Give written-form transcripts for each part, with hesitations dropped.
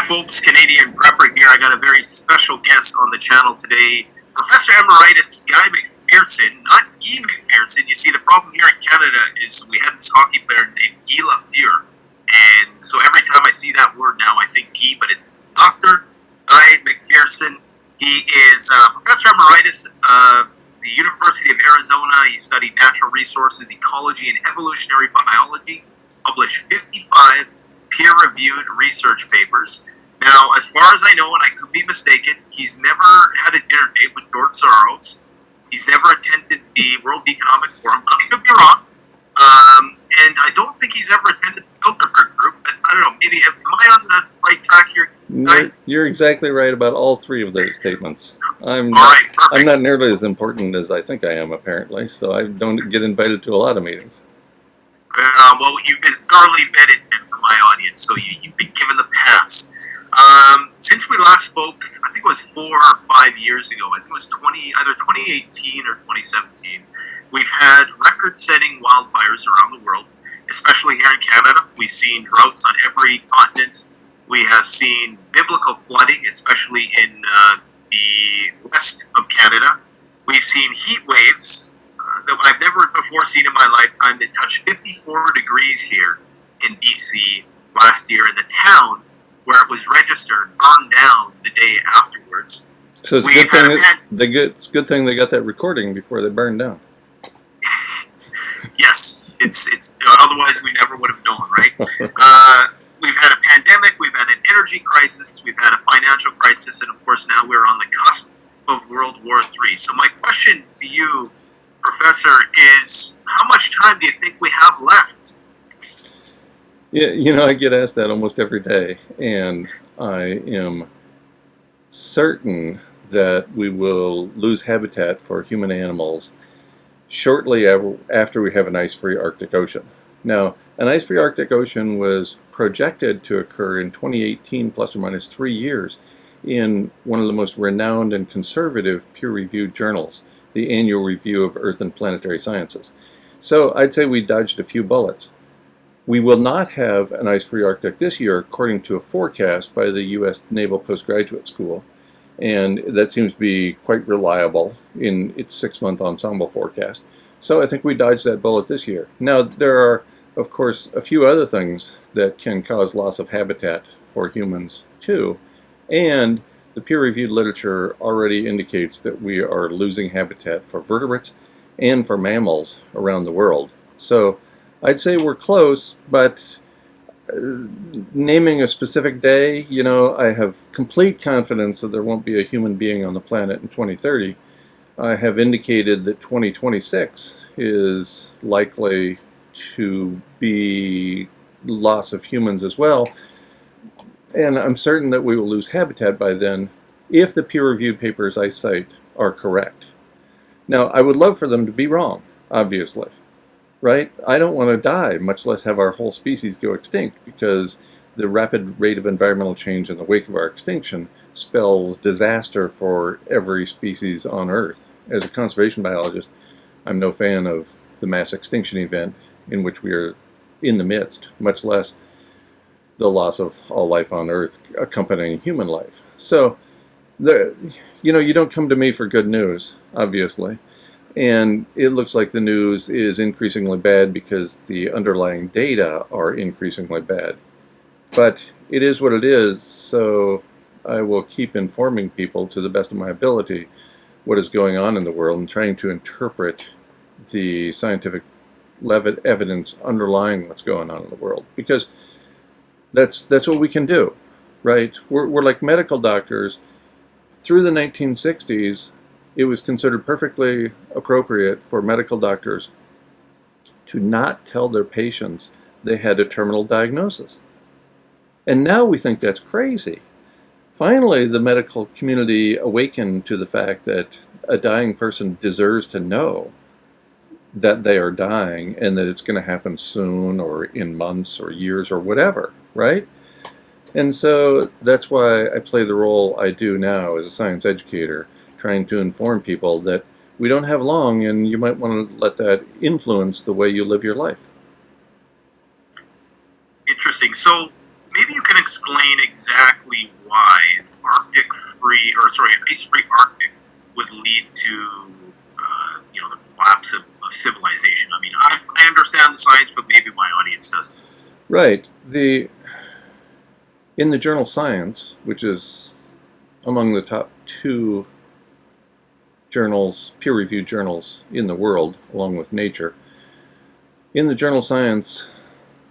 Hi folks, Canadian Prepper here. I got a very special guest on the channel today, Professor Emeritus Guy McPherson, not Guy McPherson. You see, the problem here in Canada is we had this hockey player named Guy Lafleur, and so every time I see that word now, I think Guy, but it's Dr. Guy McPherson. He is Professor Emeritus of the University of Arizona. He studied natural resources, ecology, and evolutionary biology, published 55 peer-reviewed research papers. Now, as far as I know, and I could be mistaken, he's never had a dinner date with George Soros. He's never attended the World Economic Forum. I could be wrong. And I don't think he's ever attended the Bilderberg Group. But I don't know, maybe, am I on the right track here? You're exactly right about all three of those statements. All right, perfect. I'm not nearly as important as I think I am, apparently, so I don't get invited to a lot of meetings. Well, you've been thoroughly vetted, man, for my audience, so you've been given the pass. Since we last spoke, I think it was 4 or 5 years ago, I think it was either 2018 or 2017, we've had record-setting wildfires around the world, especially here in Canada. We've seen droughts on every continent. We have seen biblical flooding, especially in the west of Canada. We've seen heat waves that I've never before seen in my lifetime that touched 54 degrees here in BC last year, in the town where it was registered burned down the day afterwards. So it's a good thing they got that recording before they burned down. Yes, it's otherwise we never would have known, right? We've had a pandemic, we've had an energy crisis, we've had a financial crisis, and of course now we're on the cusp of World War III. So my question to you, Professor, is how much time do you think we have left? Yeah, I get asked that almost every day, and I am certain that we will lose habitat for human animals shortly after we have an ice-free Arctic Ocean. Now, an ice-free Arctic Ocean was projected to occur in 2018, plus or minus 3 years, in one of the most renowned and conservative peer-reviewed journals, the Annual Review of Earth and Planetary Sciences. So I'd say we dodged a few bullets. We will not have an ice-free Arctic this year, according to a forecast by the U.S. Naval Postgraduate School, and that seems to be quite reliable in its 6-month ensemble forecast. So I think we dodged that bullet this year. Now, there are, of course, a few other things that can cause loss of habitat for humans, too, and the peer-reviewed literature already indicates that we are losing habitat for vertebrates and for mammals around the world. So I'd say we're close, but naming a specific day, I have complete confidence that there won't be a human being on the planet in 2030. I have indicated that 2026 is likely to be loss of humans as well. And I'm certain that we will lose habitat by then if the peer-reviewed papers I cite are correct. Now, I would love for them to be wrong, obviously, right? I don't want to die, much less have our whole species go extinct, because the rapid rate of environmental change in the wake of our extinction spells disaster for every species on Earth. As a conservation biologist, I'm no fan of the mass extinction event in which we are in the midst, much less the loss of all life on Earth accompanying human life. So, you don't come to me for good news, obviously. And it looks like the news is increasingly bad because the underlying data are increasingly bad. But it is what it is, so I will keep informing people to the best of my ability what is going on in the world and trying to interpret the scientific evidence underlying what's going on in the world. Because that's what we can do, right? We're like medical doctors. Through the 1960s, it was considered perfectly appropriate for medical doctors to not tell their patients they had a terminal diagnosis. And now we think that's crazy. Finally, the medical community awakened to the fact that a dying person deserves to know that they are dying and that it's going to happen soon or in months or years or whatever, right? And so that's why I play the role I do now as a science educator, trying to inform people that we don't have long and you might want to let that influence the way you live your life. Interesting. So maybe you can explain exactly why an ice-free Arctic would lead to, the collapse of civilization. I mean, I understand the science, but maybe my audience doesn't. Right. In the journal Science, which is among the top two journals, peer-reviewed journals in the world, along with Nature, in the journal Science,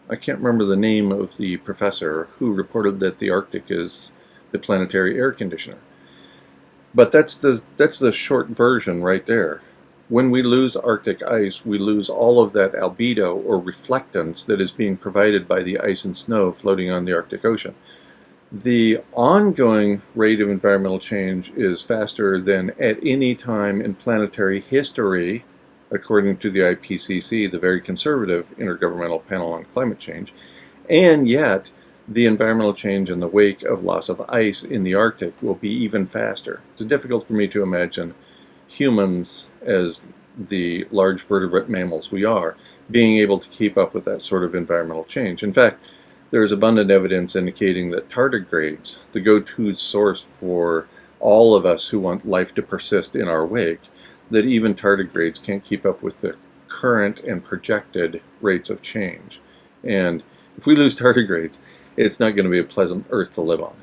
I can't remember the name of the professor who reported that the Arctic is the planetary air conditioner. But that's the short version right there. When we lose Arctic ice, we lose all of that albedo or reflectance that is being provided by the ice and snow floating on the Arctic Ocean. The ongoing rate of environmental change is faster than at any time in planetary history, according to the IPCC, the very conservative Intergovernmental Panel on Climate Change, and yet the environmental change in the wake of loss of ice in the Arctic will be even faster. It's difficult for me to imagine humans, as the large vertebrate mammals we are, being able to keep up with that sort of environmental change. In fact, there is abundant evidence indicating that tardigrades, the go-to source for all of us who want life to persist in our wake, that even tardigrades can't keep up with the current and projected rates of change. And if we lose tardigrades, it's not going to be a pleasant Earth to live on.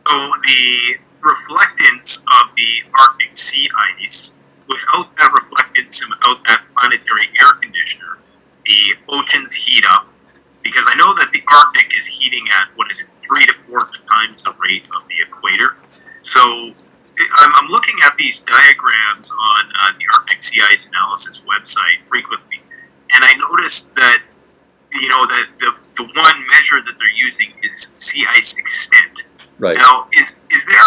So the reflectance of the Arctic sea ice, without that reflectance and without that planetary air conditioner, the oceans heat up, because I know that the Arctic is heating at, 3 to 4 times the rate of the equator. So I'm looking at these diagrams on the Arctic Sea Ice Analysis website frequently, and I noticed that the one measure that they're using is sea ice extent. Right. Now, is there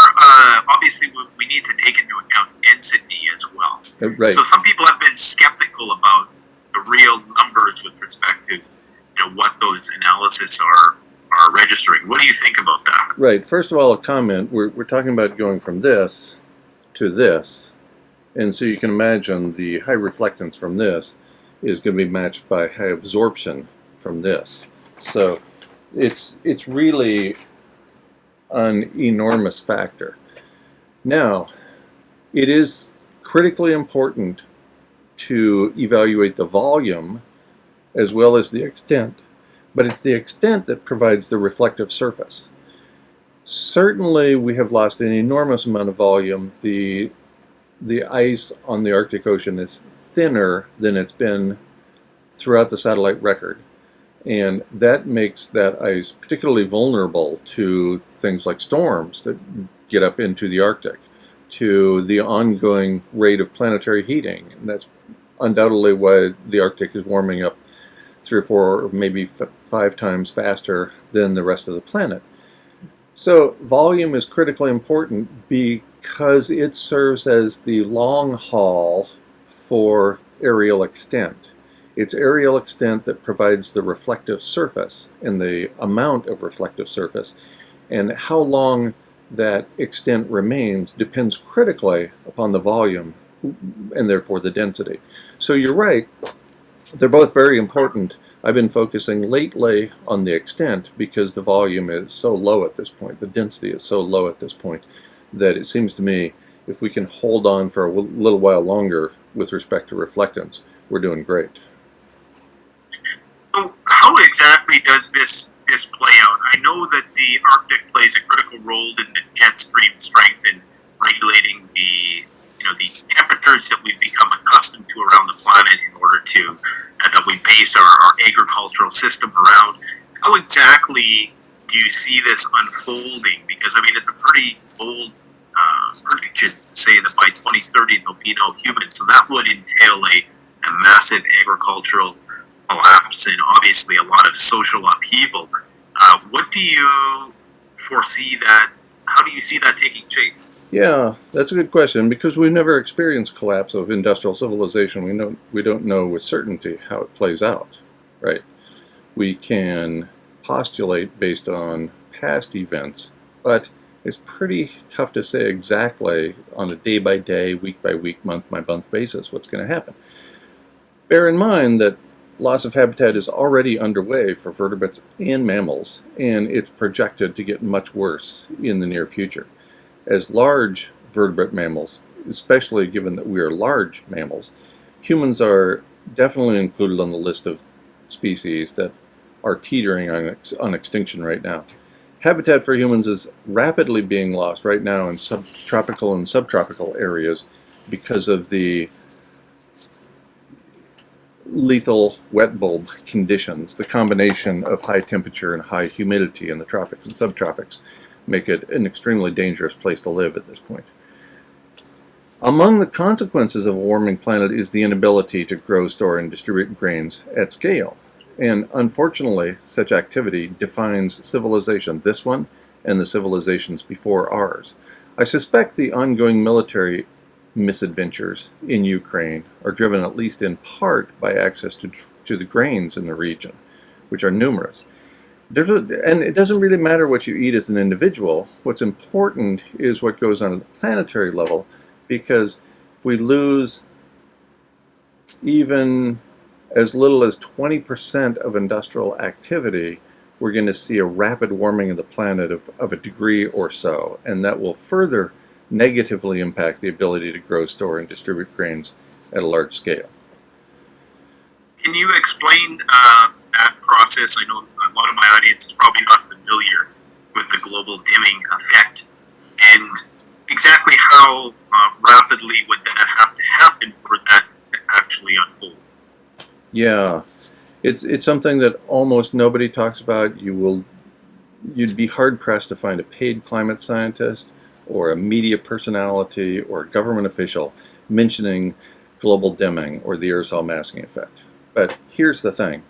obviously we need to take into account density as well. Right. So some people have been skeptical about the real numbers with respect to what those analyses are registering. What do you think about that? Right. First of all, a comment. We're talking about going from this to this, and so you can imagine the high reflectance from this is going to be matched by high absorption from this. So it's really an enormous factor. Now, it is critically important to evaluate the volume as well as the extent, but it's the extent that provides the reflective surface. Certainly, we have lost an enormous amount of volume. The ice on the Arctic Ocean is thinner than it's been throughout the satellite record, and that makes that ice particularly vulnerable to things like storms that get up into the Arctic, to the ongoing rate of planetary heating, and that's undoubtedly why the Arctic is warming up 3 or 4 or maybe 5 times faster than the rest of the planet. So volume is critically important because it serves as the long haul for aerial extent. It's aerial extent that provides the reflective surface and the amount of reflective surface, and how long that extent remains depends critically upon the volume and therefore the density. So you're right, they're both very important. I've been focusing lately on the extent because the volume is so low at this point, the density is so low at this point, that it seems to me if we can hold on for a little while longer with respect to reflectance, we're doing great. So how exactly does this play out? I know that the Arctic plays a critical role in the jet stream strength in regulating the temperatures that we've become accustomed to around the planet in order to that we base our agricultural system around. How exactly do you see this unfolding? Because I mean, it's a pretty bold prediction to say that by 2030 there'll be no humans. So that would entail a massive agricultural collapse and obviously a lot of social upheaval. What do you foresee that? How do you see that taking shape? Yeah, that's a good question, because we've never experienced collapse of industrial civilization. We don't know with certainty how it plays out, right? We can postulate based on past events, but it's pretty tough to say exactly on a day-by-day, week-by-week, month-by-month basis what's going to happen. Bear in mind that loss of habitat is already underway for vertebrates and mammals, and it's projected to get much worse in the near future. As large vertebrate mammals, especially given that we are large mammals, humans are definitely included on the list of species that are teetering on extinction right now. Habitat for humans is rapidly being lost right now in subtropical and subtropical areas because of the lethal wet bulb conditions. The combination of high temperature and high humidity in the tropics and subtropics make it an extremely dangerous place to live at this point. Among the consequences of a warming planet is the inability to grow, store, and distribute grains at scale. And unfortunately, such activity defines civilization, this one and the civilizations before ours. I suspect the ongoing military misadventures in Ukraine are driven at least in part by access to the grains in the region, which are numerous. And it doesn't really matter what you eat as an individual. What's important is what goes on at the planetary level, because if we lose even as little as 20% of industrial activity, we're going to see a rapid warming of the planet of a degree or so, and that will further negatively impact the ability to grow, store, and distribute grains at a large scale. Can you explain that process? I know a lot of my audience is probably not familiar with the global dimming effect, and exactly how rapidly would that have to happen for that to actually unfold? Yeah, it's something that almost nobody talks about. You'd be hard pressed to find a paid climate scientist or a media personality or a government official mentioning global dimming or the aerosol masking effect. But here's the thing.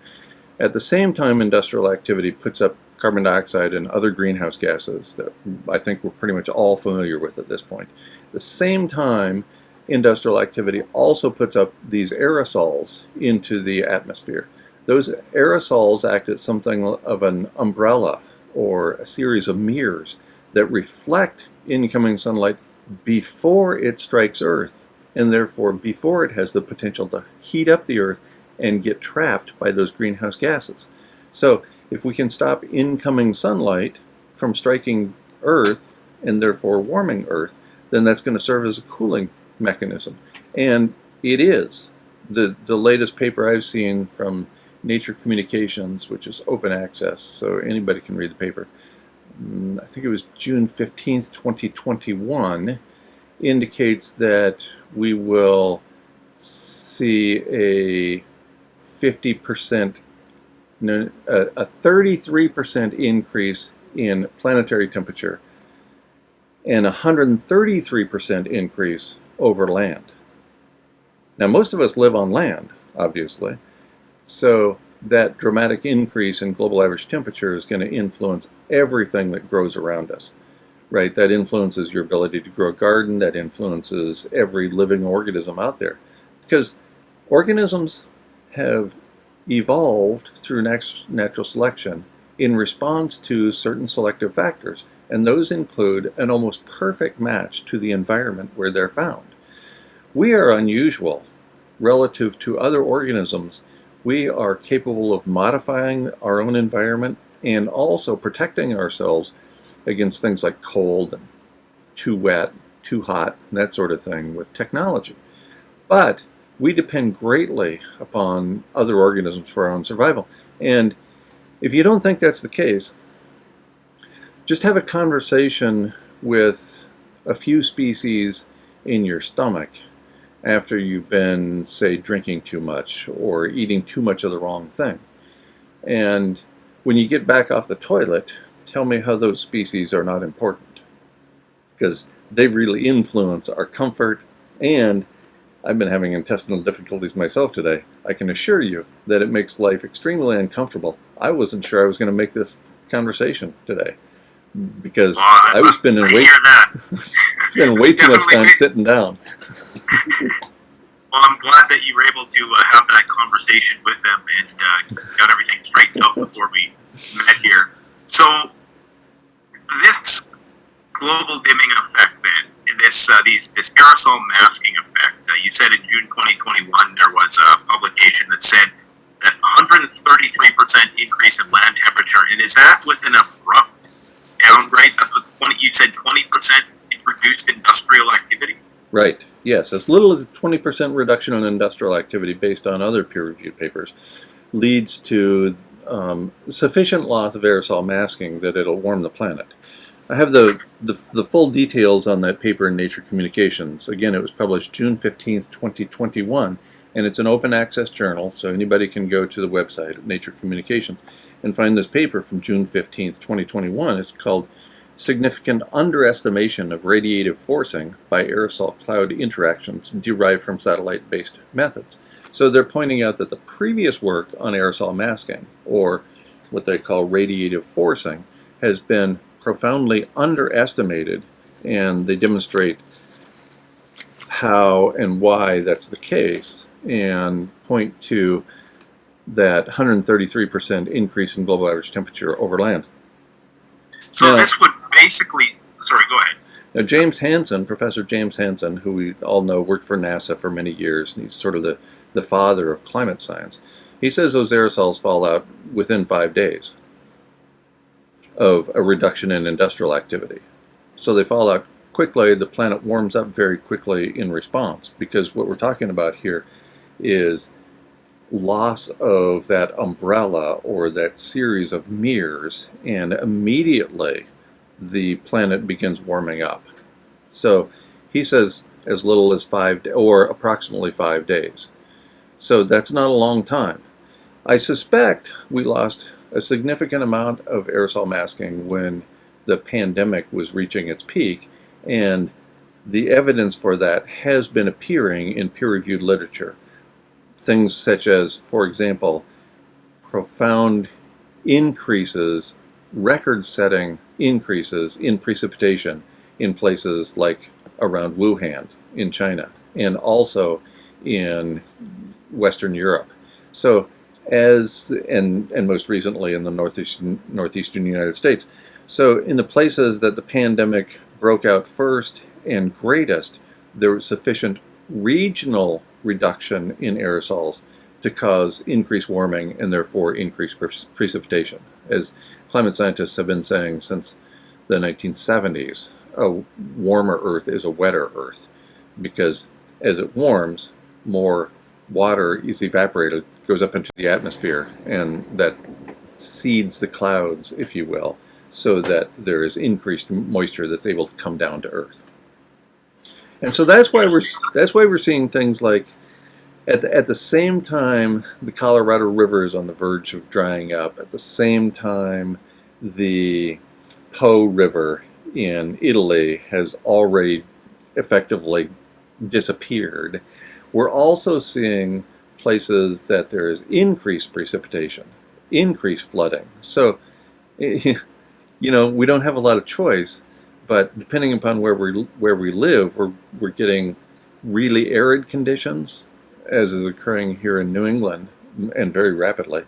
At the same time industrial activity puts up carbon dioxide and other greenhouse gases that I think we're pretty much all familiar with at this point, at the same time industrial activity also puts up these aerosols into the atmosphere. Those aerosols act as something of an umbrella or a series of mirrors that reflect incoming sunlight before it strikes Earth, and therefore before it has the potential to heat up the Earth and get trapped by those greenhouse gases. So if we can stop incoming sunlight from striking Earth and therefore warming Earth, then that's going to serve as a cooling mechanism. And it is. The latest paper I've seen from Nature Communications, which is open access, so anybody can read the paper, I think it was June 15th, 2021, indicates that we will see a 50%, no, a 33% increase in planetary temperature and a 133% increase over land. Now, most of us live on land, obviously, so that dramatic increase in global average temperature is going to influence everything that grows around us, right? That influences your ability to grow a garden, that influences every living organism out there, because organisms have evolved through natural selection in response to certain selective factors, and those include an almost perfect match to the environment where they're found. We are unusual relative to other organisms. We are capable of modifying our own environment and also protecting ourselves against things like cold and too wet, too hot, and that sort of thing with technology. But we depend greatly upon other organisms for our own survival. And if you don't think that's the case, just have a conversation with a few species in your stomach after you've been, say, drinking too much or eating too much of the wrong thing. And when you get back off the toilet, tell me how those species are not important, because they really influence our comfort. And I've been having intestinal difficulties myself today. I can assure you that it makes life extremely uncomfortable. I wasn't sure I was going to make this conversation today because I was spending way too much time sitting down. Well, I'm glad that you were able to have that conversation with them and got everything straightened out before we met here. So this global dimming effect, then, this aerosol masking effect, you said in June 2021 there was a publication that said That 133% increase in land temperature, and is that with an abrupt downgrade? That's what you said, 20% in reduced industrial activity. Right. Yes, as little as a 20% reduction in industrial activity based on other peer-reviewed papers leads to sufficient loss of aerosol masking that it'll warm the planet. I have the full details on that paper in Nature Communications. Again, it was published June 15th, 2021, and it's an open access journal, so anybody can go to the website of Nature Communications and find this paper from June 15th, 2021. It's called Significant Underestimation of Radiative Forcing by Aerosol Cloud Interactions Derived from Satellite-Based Methods. So they're pointing out that the previous work on aerosol masking, or what they call radiative forcing, has been profoundly underestimated, and they demonstrate how and why that's the case, and point to that 133% increase in global average temperature over land. So now, this would basically, sorry, go ahead. Now, James Hansen, Professor James Hansen, who we all know worked for NASA for many years, and he's sort of the father of climate science, he says those aerosols fall out within 5 days of a reduction in industrial activity. So they fall out quickly, the planet warms up very quickly in response, because what we're talking about here is loss of that umbrella or that series of mirrors, and immediately the planet begins warming up. So he says as little as 5 or approximately 5 days. So that's not a long time. I suspect we lost a significant amount of aerosol masking when the pandemic was reaching its peak, and the evidence for that has been appearing in peer-reviewed literature. Things such as, for example, profound increases, record-setting increases in precipitation in places like around Wuhan in China, and also in Western Europe. So and most recently in the northeastern United States. So in the places that the pandemic broke out first and greatest, there was sufficient regional reduction in aerosols to cause increased warming and therefore increased precipitation. As climate scientists have been saying since the 1970s, a warmer Earth is a wetter Earth, because as it warms, more water is evaporated, goes up into the atmosphere, and that seeds the clouds, if you will, so that there is increased moisture that's able to come down to Earth. And so that's why we're seeing things like at the same time the Colorado River is on the verge of drying up, at the same time the Po River in Italy has already effectively disappeared. We're also seeing places that there is increased precipitation, increased flooding. So, you know, we don't have a lot of choice, but depending upon where we live, we're getting really arid conditions, as is occurring here in New England, and very rapidly,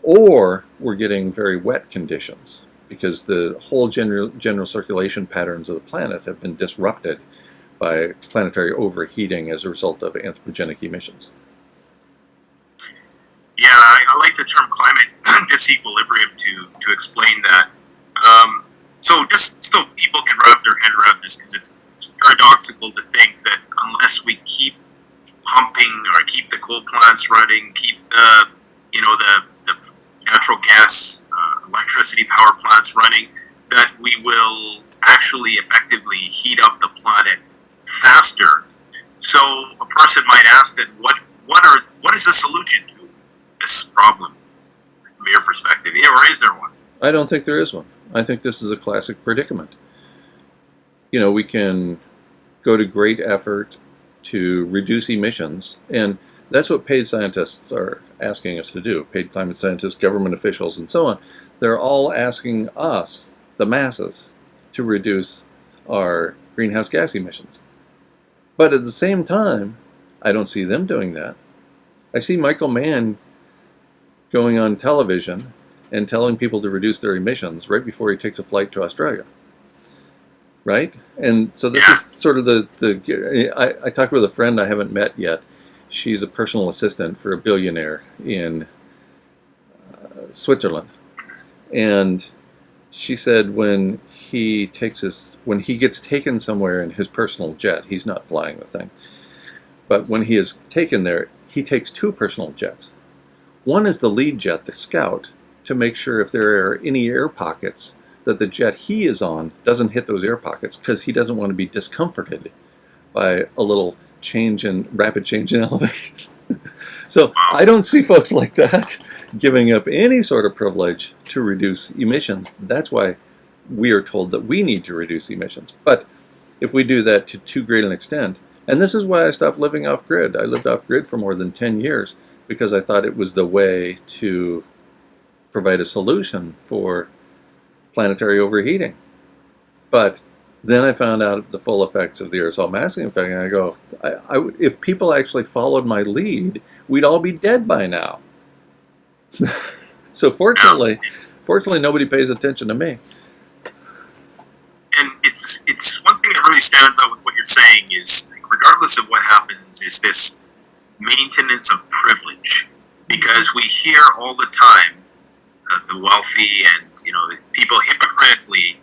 or we're getting very wet conditions, because the whole general circulation patterns of the planet have been disrupted by planetary overheating as a result of anthropogenic emissions. Yeah, I like the term climate disequilibrium to explain that. So just so people can wrap their head around this, because it's paradoxical to think that unless we keep pumping or keep the coal plants running, keep the natural gas, electricity power plants running, that we will actually effectively heat up the planet faster. So a person might ask that what is the solution to this problem from your perspective, or is there one? I don't think there is one. I think this is a classic predicament. You know, we can go to great effort to reduce emissions, and that's what paid scientists are asking us to do. Paid climate scientists, government officials, and so on. They're all asking us, the masses, to reduce our greenhouse gas emissions. But at the same time, I don't see them doing that. I see Michael Mann going on television and telling people to reduce their emissions right before he takes a flight to Australia. Right? And so this is sort of I talked with a friend I haven't met yet. She's a personal assistant for a billionaire in Switzerland, and she said when he gets taken somewhere in his personal jet, he's not flying the thing, but when he is taken there, he takes two personal jets. One is the lead jet, the Scout, to make sure if there are any air pockets that the jet he is on doesn't hit those air pockets, because he doesn't want to be discomforted by a little rapid change in elevation. So I don't see folks like that giving up any sort of privilege to reduce emissions. That's why we are told that we need to reduce emissions. But if we do that to too great an extent, and this is why I stopped living off-grid. I lived off-grid for more than 10 years because I thought it was the way to provide a solution for planetary overheating. But then I found out the full effects of the aerosol masking effect, and I go, if people actually followed my lead, we'd all be dead by now. So fortunately, nobody pays attention to me. And it's one thing that really stands out with what you're saying is, regardless of what happens, is this maintenance of privilege. Because we hear all the time the wealthy and the people hypocritically,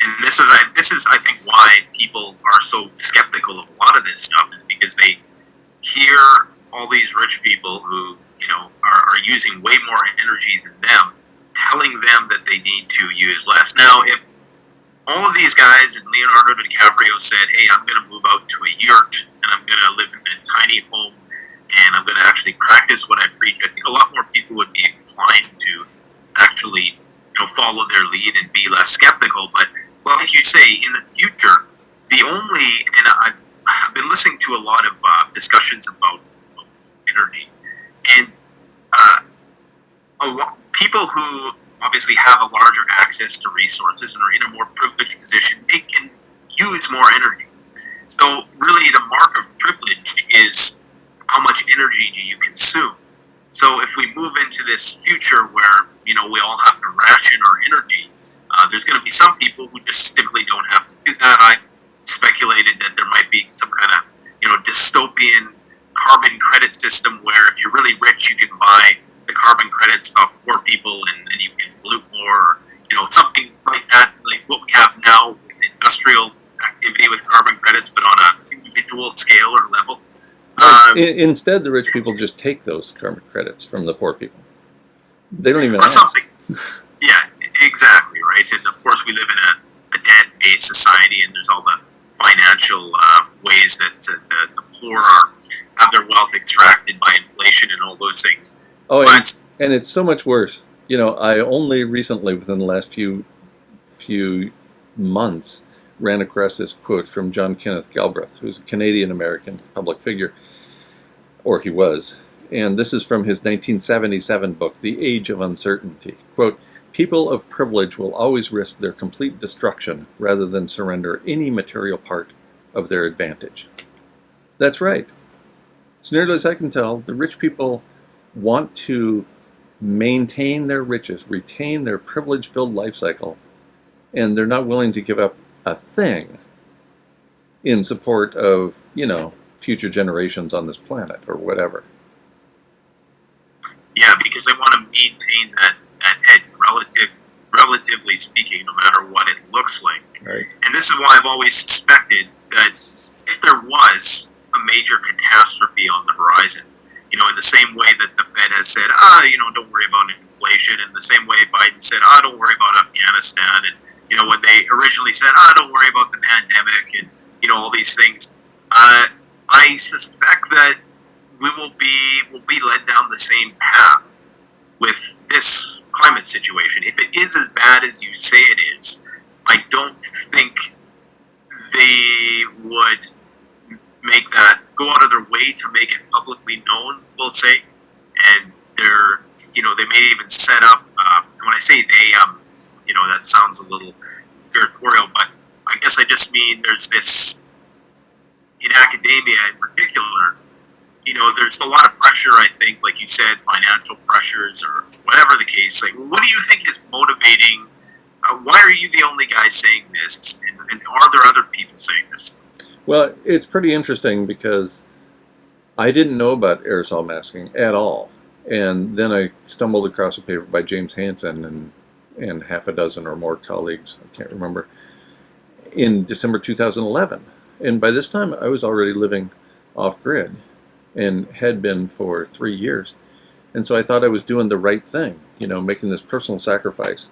and this is I think why people are so skeptical of a lot of this stuff, is because they hear all these rich people who are using way more energy than them, telling them that they need to use less. Now, if all of these guys and Leonardo DiCaprio said, "Hey, I'm going to move out to a yurt and I'm going to live in a tiny home and I'm going to actually practice what I preach," I think a lot more people would be inclined to actually follow their lead and be less skeptical. But like you say, in the future, and I've been listening to a lot of discussions about energy, and people who obviously have a larger access to resources and are in a more privileged position, they can use more energy. So really the mark of privilege is how much energy do you consume. So if we move into this future where we all have to ration our energy, there's going to be some people who just simply don't have to do that. I speculated that there might be some kind of dystopian carbon credit system where if you're really rich, you can buy the carbon credits off poor people and then you can pollute more, or something like that, like what we have now with industrial activity with carbon credits, but on an individual scale or level. Instead, the rich people just take those carbon credits from the poor people. They don't even or ask. Something. Yeah, exactly, right? And of course, we live in a debt-based society, and there's all the financial ways that the poor have their wealth extracted by inflation and all those things. Oh, and it's so much worse. I only recently, within the last few months, ran across this quote from John Kenneth Galbraith, who's a Canadian-American public figure, or he was. And this is from his 1977 book, The Age of Uncertainty. Quote, "People of privilege will always risk their complete destruction rather than surrender any material part of their advantage." That's right. As nearly as I can tell, the rich people want to maintain their riches, retain their privilege-filled life cycle, and they're not willing to give up a thing in support of, future generations on this planet or whatever. Yeah, because they want to maintain that edge, relatively speaking, no matter what it looks like. Right. And this is why I've always suspected that if there was a major catastrophe on the horizon, in the same way that the Fed has said, don't worry about inflation, and the same way Biden said, don't worry about Afghanistan, and, when they originally said, don't worry about the pandemic, and, all these things, I suspect that we'll be led down the same path with this climate situation. If it is as bad as you say it is, I don't think they would go out of their way to make it publicly known, we'll say. And they may even set up, when I say they, that sounds a little conspiratorial, but I guess I just mean there's this, in academia in particular, there's a lot of pressure, I think, like you said, financial pressures or whatever the case. Like, what do you think is motivating? Why are you the only guy saying this? And are there other people saying this? Well, it's pretty interesting because I didn't know about aerosol masking at all. And then I stumbled across a paper by James Hansen and half a dozen or more colleagues, I can't remember, in December 2011. And by this time, I was already living off-grid and had been for 3 years. And so I thought I was doing the right thing, making this personal sacrifice,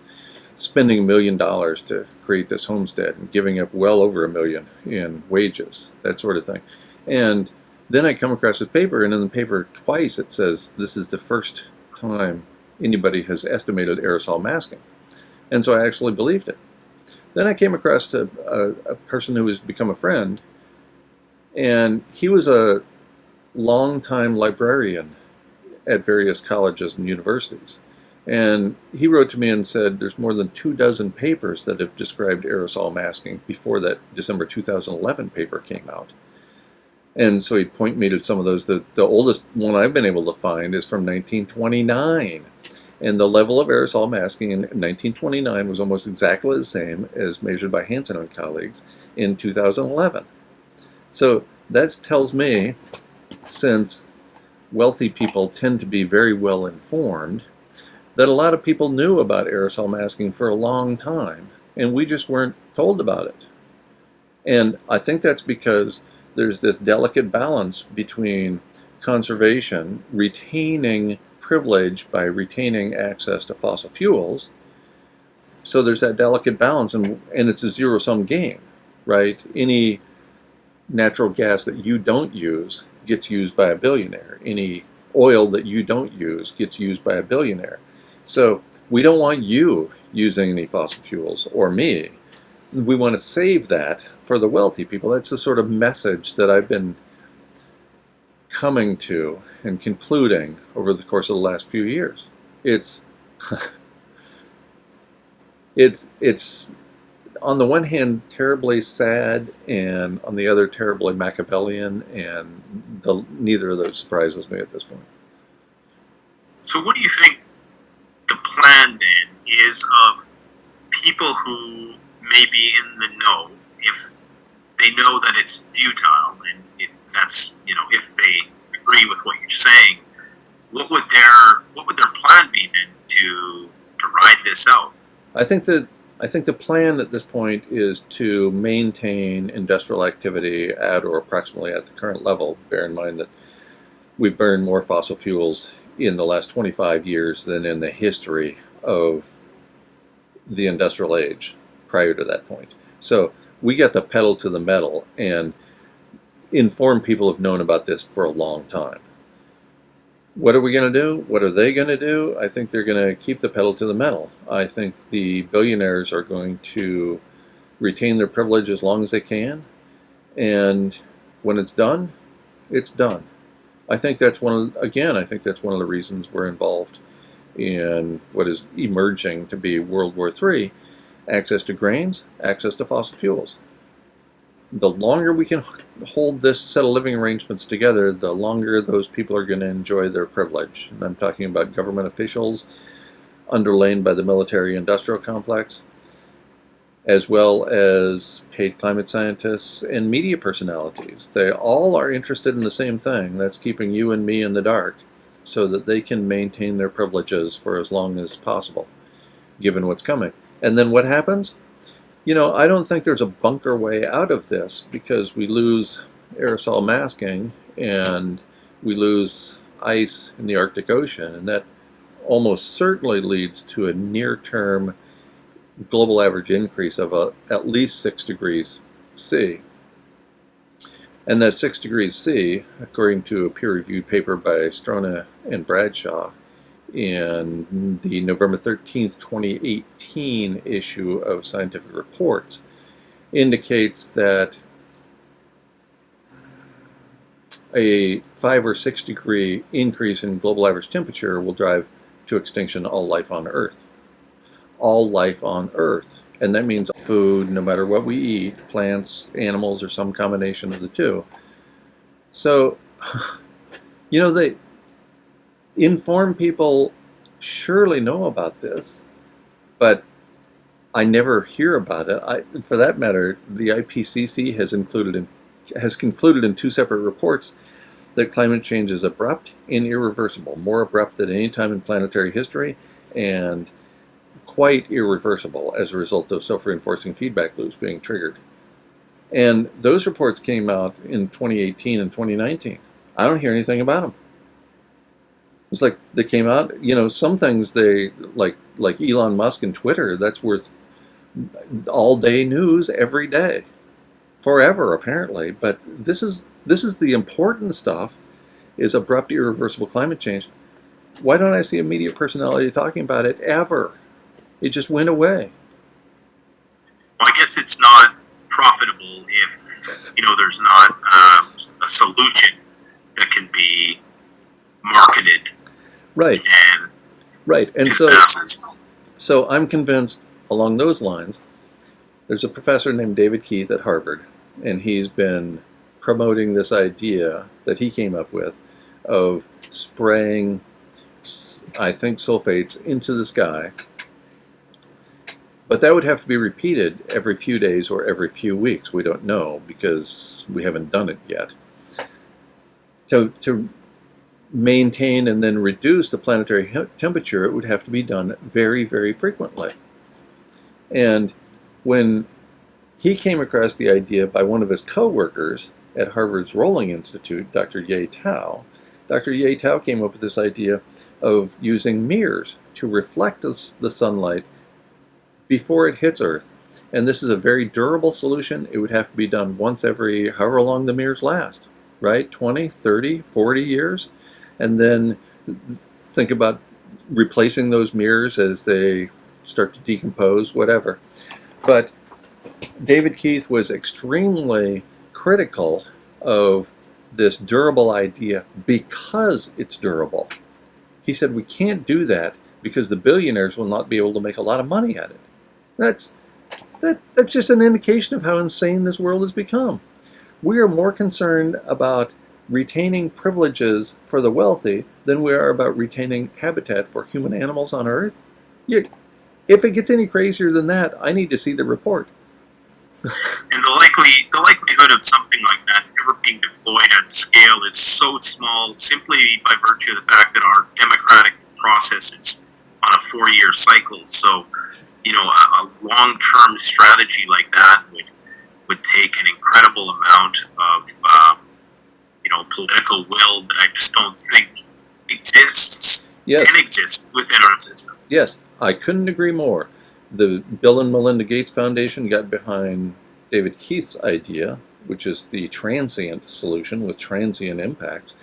spending $1 million to create this homestead and giving up well over $1 million in wages, that sort of thing. And then I come across this paper, and in the paper twice it says this is the first time anybody has estimated aerosol masking. And so I actually believed it. Then I came across a person who has become a friend, and he was a longtime librarian at various colleges and universities. And he wrote to me and said there's more than 24 papers that have described aerosol masking before that December 2011 paper came out. And so he'd point me to some of those. The oldest one I've been able to find is from 1929. And the level of aerosol masking in 1929 was almost exactly the same as measured by Hansen and colleagues in 2011. So that tells me, since wealthy people tend to be very well informed, that a lot of people knew about aerosol masking for a long time, and we just weren't told about it. And I think that's because there's this delicate balance between conservation, retaining privilege by retaining access to fossil fuels. So there's that delicate balance, and it's a zero-sum game, right? Any natural gas that you don't use gets used by a billionaire. Any oil that you don't use gets used by a billionaire. So we don't want you using any fossil fuels, or me. We want to save that for the wealthy people. That's the sort of message that I've been coming to and concluding over the course of the last few years. It's on the one hand terribly sad, and on the other terribly Machiavellian, and neither of those surprises me at this point. So what do you think the plan then is of people who may be in the know, if they know that it's futile, and that's if they agree with what you're saying, what would their plan be then to ride this out? I think the plan at this point is to maintain industrial activity at or approximately at the current level. Bear in mind that we've burned more fossil fuels in the last 25 years than in the history of the industrial age prior to that point. So we got the pedal to the metal, and informed people have known about this for a long time. What are we going to do? What are they going to do? I think they're going to keep the pedal to the metal. I think the billionaires are going to retain their privilege as long as they can, and when it's done, it's done. I think that's one of the reasons we're involved in what is emerging to be World War III: access to grains, access to fossil fuels. The longer we can hold this set of living arrangements together, the longer those people are going to enjoy their privilege. And I'm talking about government officials, underlain by the military-industrial complex, as well as paid climate scientists and media personalities. They all are interested in the same thing. That's keeping you and me in the dark so that they can maintain their privileges for as long as possible, given what's coming. And then what happens? I don't think there's a bunker way out of this, because we lose aerosol masking and we lose ice in the Arctic Ocean, and that almost certainly leads to a near-term global average increase of at least 6 degrees C. And that 6 degrees C, according to a peer-reviewed paper by Strona and Bradshaw in the November 13th, 2018 issue of Scientific Reports, indicates that a 5 or 6 degree increase in global average temperature will drive to extinction all life on Earth. All life on Earth. And that means food, no matter what we eat, plants, animals, or some combination of the two. So, they informed people surely know about this, but I never hear about it. For that matter, the IPCC has concluded in 2 separate reports that climate change is abrupt and irreversible, more abrupt than any time in planetary history, and quite irreversible as a result of self-reinforcing feedback loops being triggered. And those reports came out in 2018 and 2019. I don't hear anything about them. It's like they came out, some things they, like Elon Musk and Twitter, that's worth all day news every day. Forever, apparently. But this is the important stuff, is abrupt, irreversible climate change. Why don't I see a media personality talking about it ever? It just went away. Well, I guess it's not profitable if, there's not a solution that can be marketed. Right. And to the masses. So I'm convinced along those lines. There's a professor named David Keith at Harvard, and he's been promoting this idea that he came up with of spraying, I think, sulfates into the sky. But that would have to be repeated every few days or every few weeks. We don't know because we haven't done it yet. To maintain and then reduce the planetary temperature, it would have to be done very, very frequently. And when he came across the idea by one of his co-workers at Harvard's Rolling Institute, Dr. Ye Tao, Dr. Ye Tao came up with this idea of using mirrors to reflect the sunlight before it hits Earth. And this is a very durable solution. It would have to be done once every however long the mirrors last, right? 20, 30, 40 years. And then think about replacing those mirrors as they start to decompose, whatever. But David Keith was extremely critical of this durable idea because it's durable. He said we can't do that because the billionaires will not be able to make a lot of money at it. That's just an indication of how insane this world has become. We are more concerned about retaining privileges for the wealthy than we are about retaining habitat for human animals on Earth. If it gets any crazier than that, I need to see the report. And the likelihood of something like that ever being deployed at scale is so small, simply by virtue of the fact that our democratic process is on a 4-year cycle. So, a long-term strategy like that would take an incredible amount of political will that I just don't think exists. Yes. Can exist within our system. Yes, I couldn't agree more. The Bill and Melinda Gates Foundation got behind David Keith's idea, which is the transient solution with transient impacts.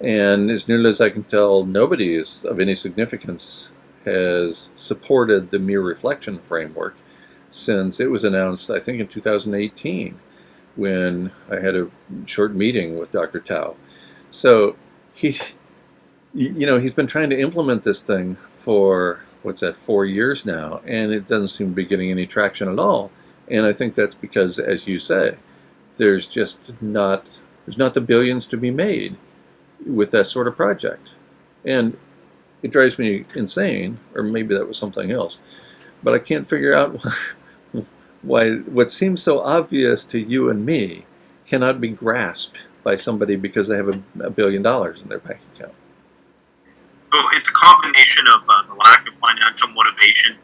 And as nearly as I can tell, nobody is of any significance has supported the mere reflection framework since it was announced, I think, in 2018, when I had a short meeting with Dr. Tao. So he's been trying to implement this thing for, 4 years now, and it doesn't seem to be getting any traction at all. And I think that's because, as you say, there's not the billions to be made with that sort of project. And it drives me insane, or maybe that was something else. But I can't figure out why what seems so obvious to you and me cannot be grasped by somebody because they have $1 billion in their bank account. So it's a combination of the lack of financial motivation,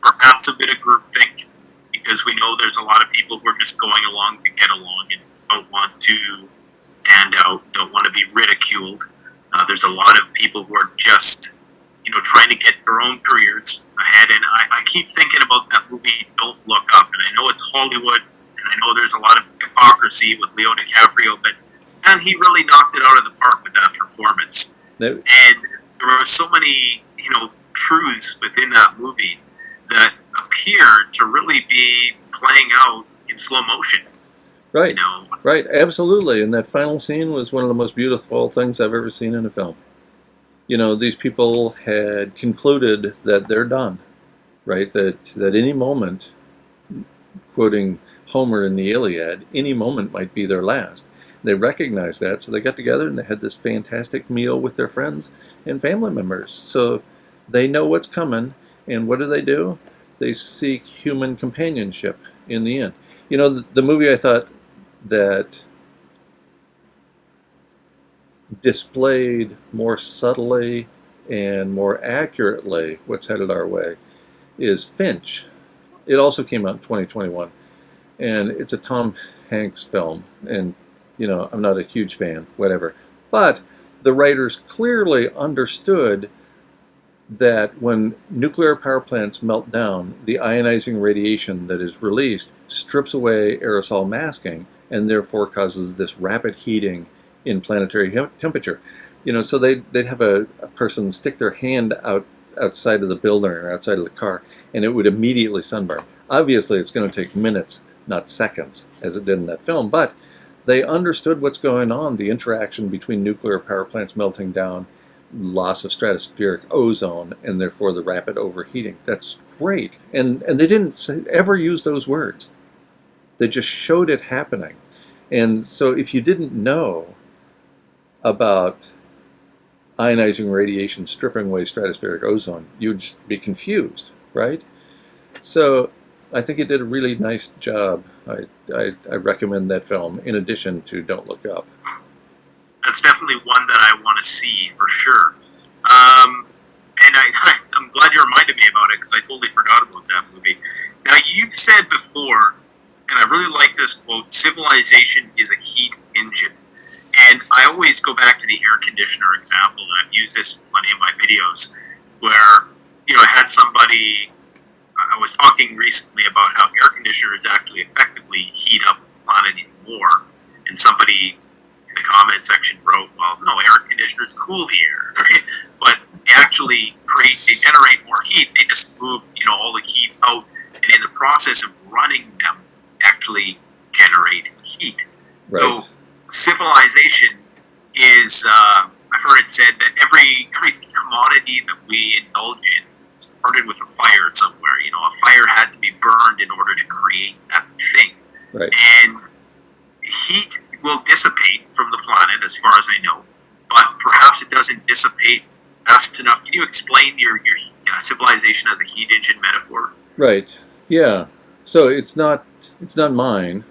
perhaps a bit of groupthink, because we know there's a lot of people who are just going along to get along and don't want to stand out, don't want to be ridiculed. There's a lot of people who are just, trying to get their own careers ahead. And I keep thinking about that movie, Don't Look Up. And I know it's Hollywood, and I know there's a lot of hypocrisy with Leo DiCaprio, but man, he really knocked it out of the park with that performance. And there were so many, truths within that movie that appear to really be playing out in slow motion. Right. Right, absolutely. And that final scene was one of the most beautiful things I've ever seen in a film. These people had concluded that they're done, right? That any moment, quoting Homer in the Iliad, any moment might be their last. They recognized that, so they got together and they had this fantastic meal with their friends and family members. So they know what's coming, and what do? They seek human companionship in the end. The movie, I thought that displayed more subtly and more accurately what's headed our way is Finch. It also came out in 2021, and it's a Tom Hanks film, and I'm not a huge fan, whatever. But the writers clearly understood that when nuclear power plants melt down, the ionizing radiation that is released strips away aerosol masking and therefore causes this rapid heating in planetary temperature. So they'd have a person stick their hand outside of the building or outside of the car, and it would immediately sunburn. Obviously, it's going to take minutes, not seconds, as it did in that film, but they understood what's going on, the interaction between nuclear power plants melting down, loss of stratospheric ozone, and therefore the rapid overheating. That's great. And they didn't ever use those words. They just showed it happening. And so if you didn't know about ionizing radiation stripping away stratospheric ozone, you'd just be confused, right? So I think it did a really nice job. I recommend that film in addition to Don't Look Up. That's definitely one that I want to see for sure. And I'm glad you reminded me about it because I totally forgot about that movie. Now, you've said before, and I really like this quote, civilization is a heat engine. And I always go back to the air conditioner example, and I've used this in plenty of my videos, where, I had somebody, I was talking recently about how air conditioners actually effectively heat up the planet even more, and somebody in the comment section wrote, well, no, air conditioners cool the air, right? But they actually they generate more heat. They just move, all the heat out, and in the process of running them, actually generate heat. Right. So civilization is, I've heard it said that every commodity that we indulge in started with a fire somewhere. A fire had to be burned in order to create that thing. Right. And heat will dissipate from the planet, as far as I know, but perhaps it doesn't dissipate fast enough. Can you explain your civilization as a heat engine metaphor? Right. Yeah. So it's not mine,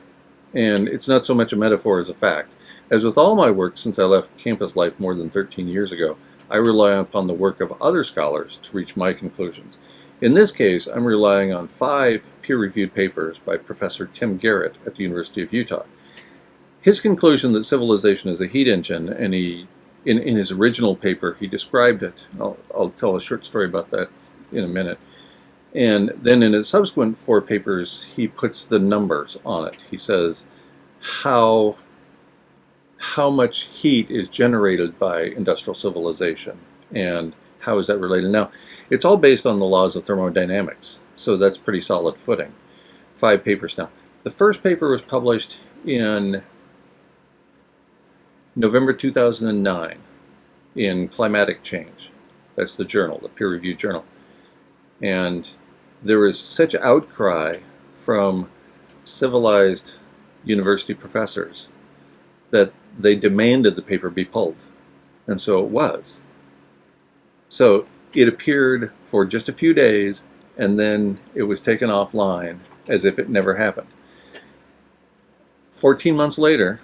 and it's not so much a metaphor as a fact. As with all my work since I left campus life more than 13 years ago, I rely upon the work of other scholars to reach my conclusions. In this case, I'm relying on 5 peer-reviewed papers by Professor Tim Garrett at the University of Utah. His conclusion that civilization is a heat engine, and in his original paper, he described it. I'll tell a short story about that in a minute. And then in his subsequent 4 papers, he puts the numbers on it. He says how much heat is generated by industrial civilization, and how is that related? Now, it's all based on the laws of thermodynamics, so that's pretty solid footing. 5 papers now. The first paper was published in November 2009 in Climatic Change. That's the journal, the peer-reviewed journal. And there was such outcry from civilized university professors that they demanded the paper be pulled. And so it was. So it appeared for just a few days, and then it was taken offline as if it never happened. 14 months later,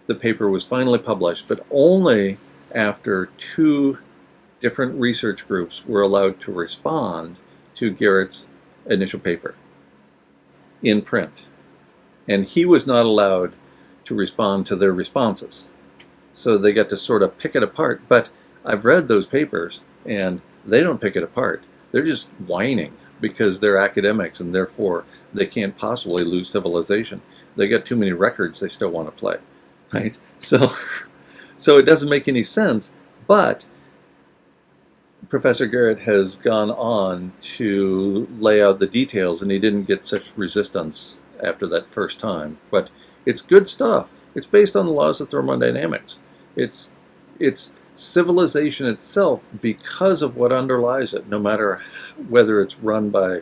the paper was finally published, but only after 2 different research groups were allowed to respond to Garrett's initial paper in print. And he was not allowed to respond to their responses. So they got to sort of pick it apart. But I've read those papers, and they don't pick it apart. They're just whining because they're academics, and therefore they can't possibly lose civilization. They got too many records they still want to play, right? So it doesn't make any sense. But Professor Garrett has gone on to lay out the details, and he didn't get such resistance after that first time. But it's good stuff. It's based on the laws of thermodynamics. It's civilization itself because of what underlies it, no matter whether it's run by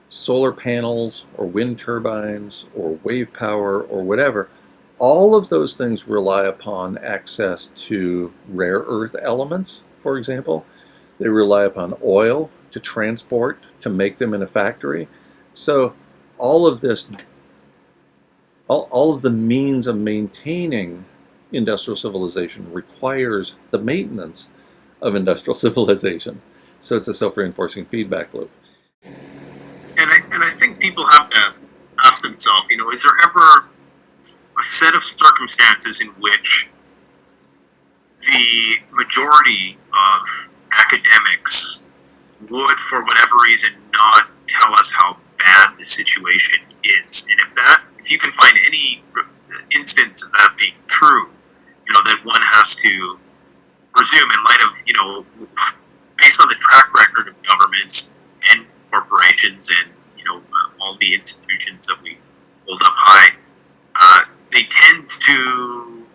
solar panels or wind turbines or wave power or whatever. All of those things rely upon access to rare earth elements, for example. They rely upon oil to transport, to make them in a factory. So all of this, all of the means of maintaining industrial civilization requires the maintenance of industrial civilization. So it's a self-reinforcing feedback loop. And I think people have to ask themselves, is there ever a set of circumstances in which the majority of academics would, for whatever reason, not tell us how bad the situation is? And if you can find any instance of that being true, then one has to presume, in light of, based on the track record of governments and corporations and, all the institutions that we hold up high, they tend to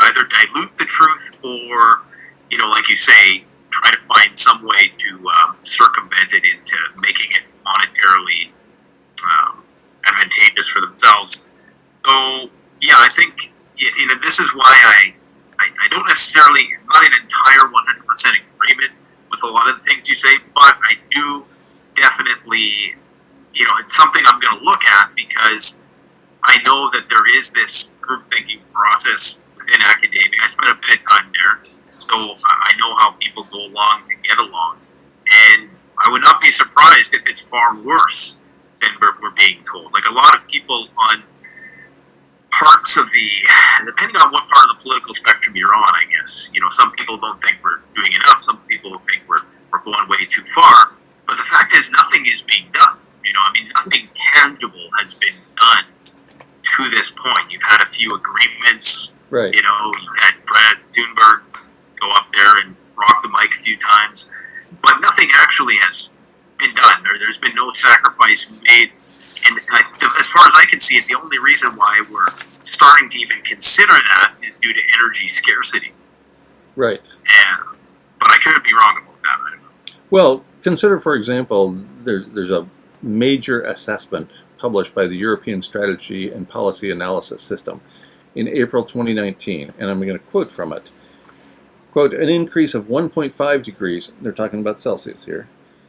either dilute the truth or, like you say, try to find some way to circumvent it into making it monetarily advantageous for themselves. So, yeah, I think, this is why I don't necessarily, I'm not in entire 100% agreement with a lot of the things you say, but I do definitely, it's something I'm going to look at, because I know that there is this group thinking process within academia. I spent a bit of time there, so I know how people go along to get along, and I would not be surprised if it's far worse than we're being told. Like, a lot of people on parts of depending on what part of the political spectrum you're on, I guess, some people don't think we're doing enough, some people think we're going way too far, but the fact is nothing is being done. Nothing tangible has been done to this point. You've had a few agreements, right? You've had Brad Thunberg go up there and rock the mic a few times, but nothing actually has been done. There's been no sacrifice made, and as far as I can see it, the only reason why we're starting to even consider that is due to energy scarcity. Right. But I could be wrong about that. I don't know. Well, consider, for example, there's a major assessment published by the European Strategy and Policy Analysis System in April 2019, and I'm going to quote from it. Quote, an increase of 1.5 degrees, they're talking about Celsius here,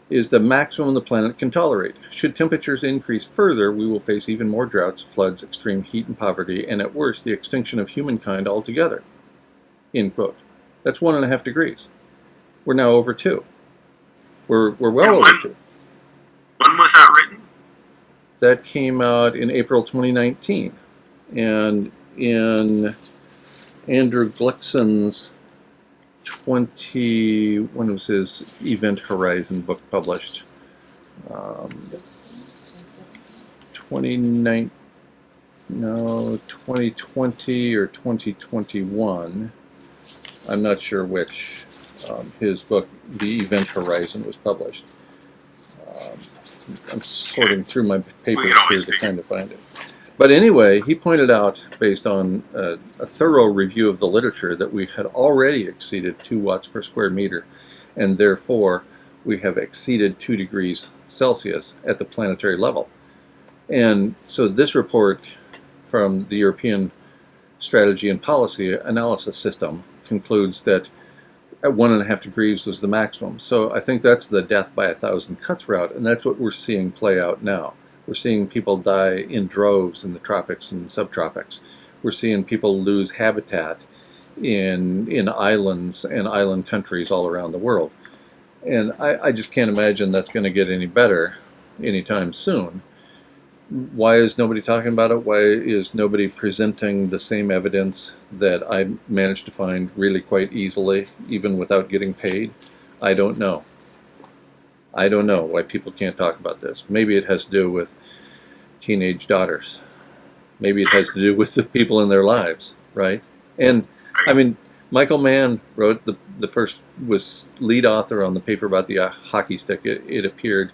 is the maximum the planet can tolerate. Should temperatures increase further, we will face even more droughts, floods, extreme heat and poverty, and at worst, the extinction of humankind altogether. End quote. That's 1.5 degrees. We're now over 2. We're well over 2. When was that written? That came out in April 2019. And in Andrew Gluckson's when was his Event Horizon book published? 2020 or 2021. I'm not sure which. His book, The Event Horizon, was published. I'm sorting through my papers here to kind of find it. But anyway, he pointed out, based on a thorough review of the literature, that we had already exceeded 2 watts per square meter, and therefore we have exceeded 2 degrees Celsius at the planetary level. And so this report from the European Strategy and Policy Analysis System concludes that at 1.5 degrees was the maximum. So I think that's the death by 1,000 cuts route, and that's what we're seeing play out now. We're seeing people die in droves in the tropics and subtropics. We're seeing people lose habitat in islands and island countries all around the world. And I just can't imagine that's going to get any better anytime soon. Why is nobody talking about it? Why is nobody presenting the same evidence that I managed to find really quite easily, even without getting paid? I don't know. I don't know why people can't talk about this. Maybe it has to do with teenage daughters. Maybe it has to do with the people in their lives, right? And, I mean, Michael Mann wrote was lead author on the paper about the hockey stick. It appeared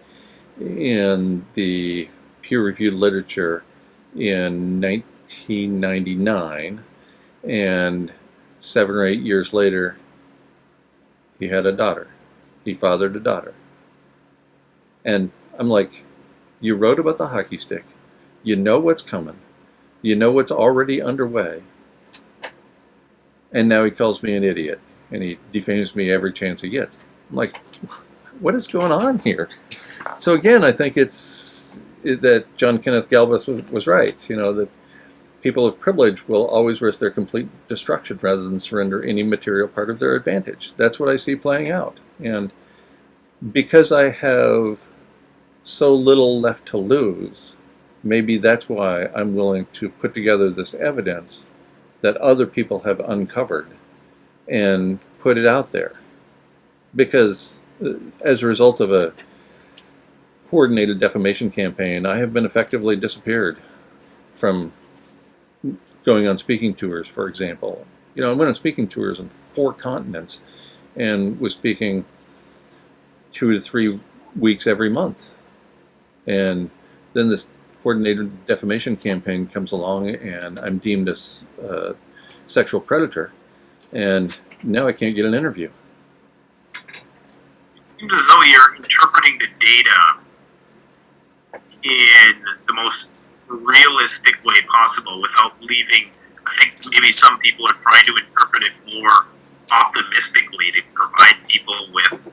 in the peer-reviewed literature in 1999, and 7 or 8 years later, he had a daughter. He fathered a daughter. And I'm like, you wrote about the hockey stick. You know what's coming. You know what's already underway. And now he calls me an idiot. And he defames me every chance he gets. I'm like, what is going on here? So again, I think that John Kenneth Galbraith was right. That people of privilege will always risk their complete destruction rather than surrender any material part of their advantage. That's what I see playing out. And because I have so little left to lose, maybe that's why I'm willing to put together this evidence that other people have uncovered and put it out there. Because as a result of a coordinated defamation campaign, I have been effectively disappeared from going on speaking tours, for example. You know, I went on speaking tours on 4 continents and was speaking 2 to 3 weeks every month. And then this coordinated defamation campaign comes along and I'm deemed a sexual predator. And now I can't get an interview. It seems as though you're interpreting the data in the most realistic way possible without leaving. I think maybe some people are trying to interpret it more optimistically to provide people with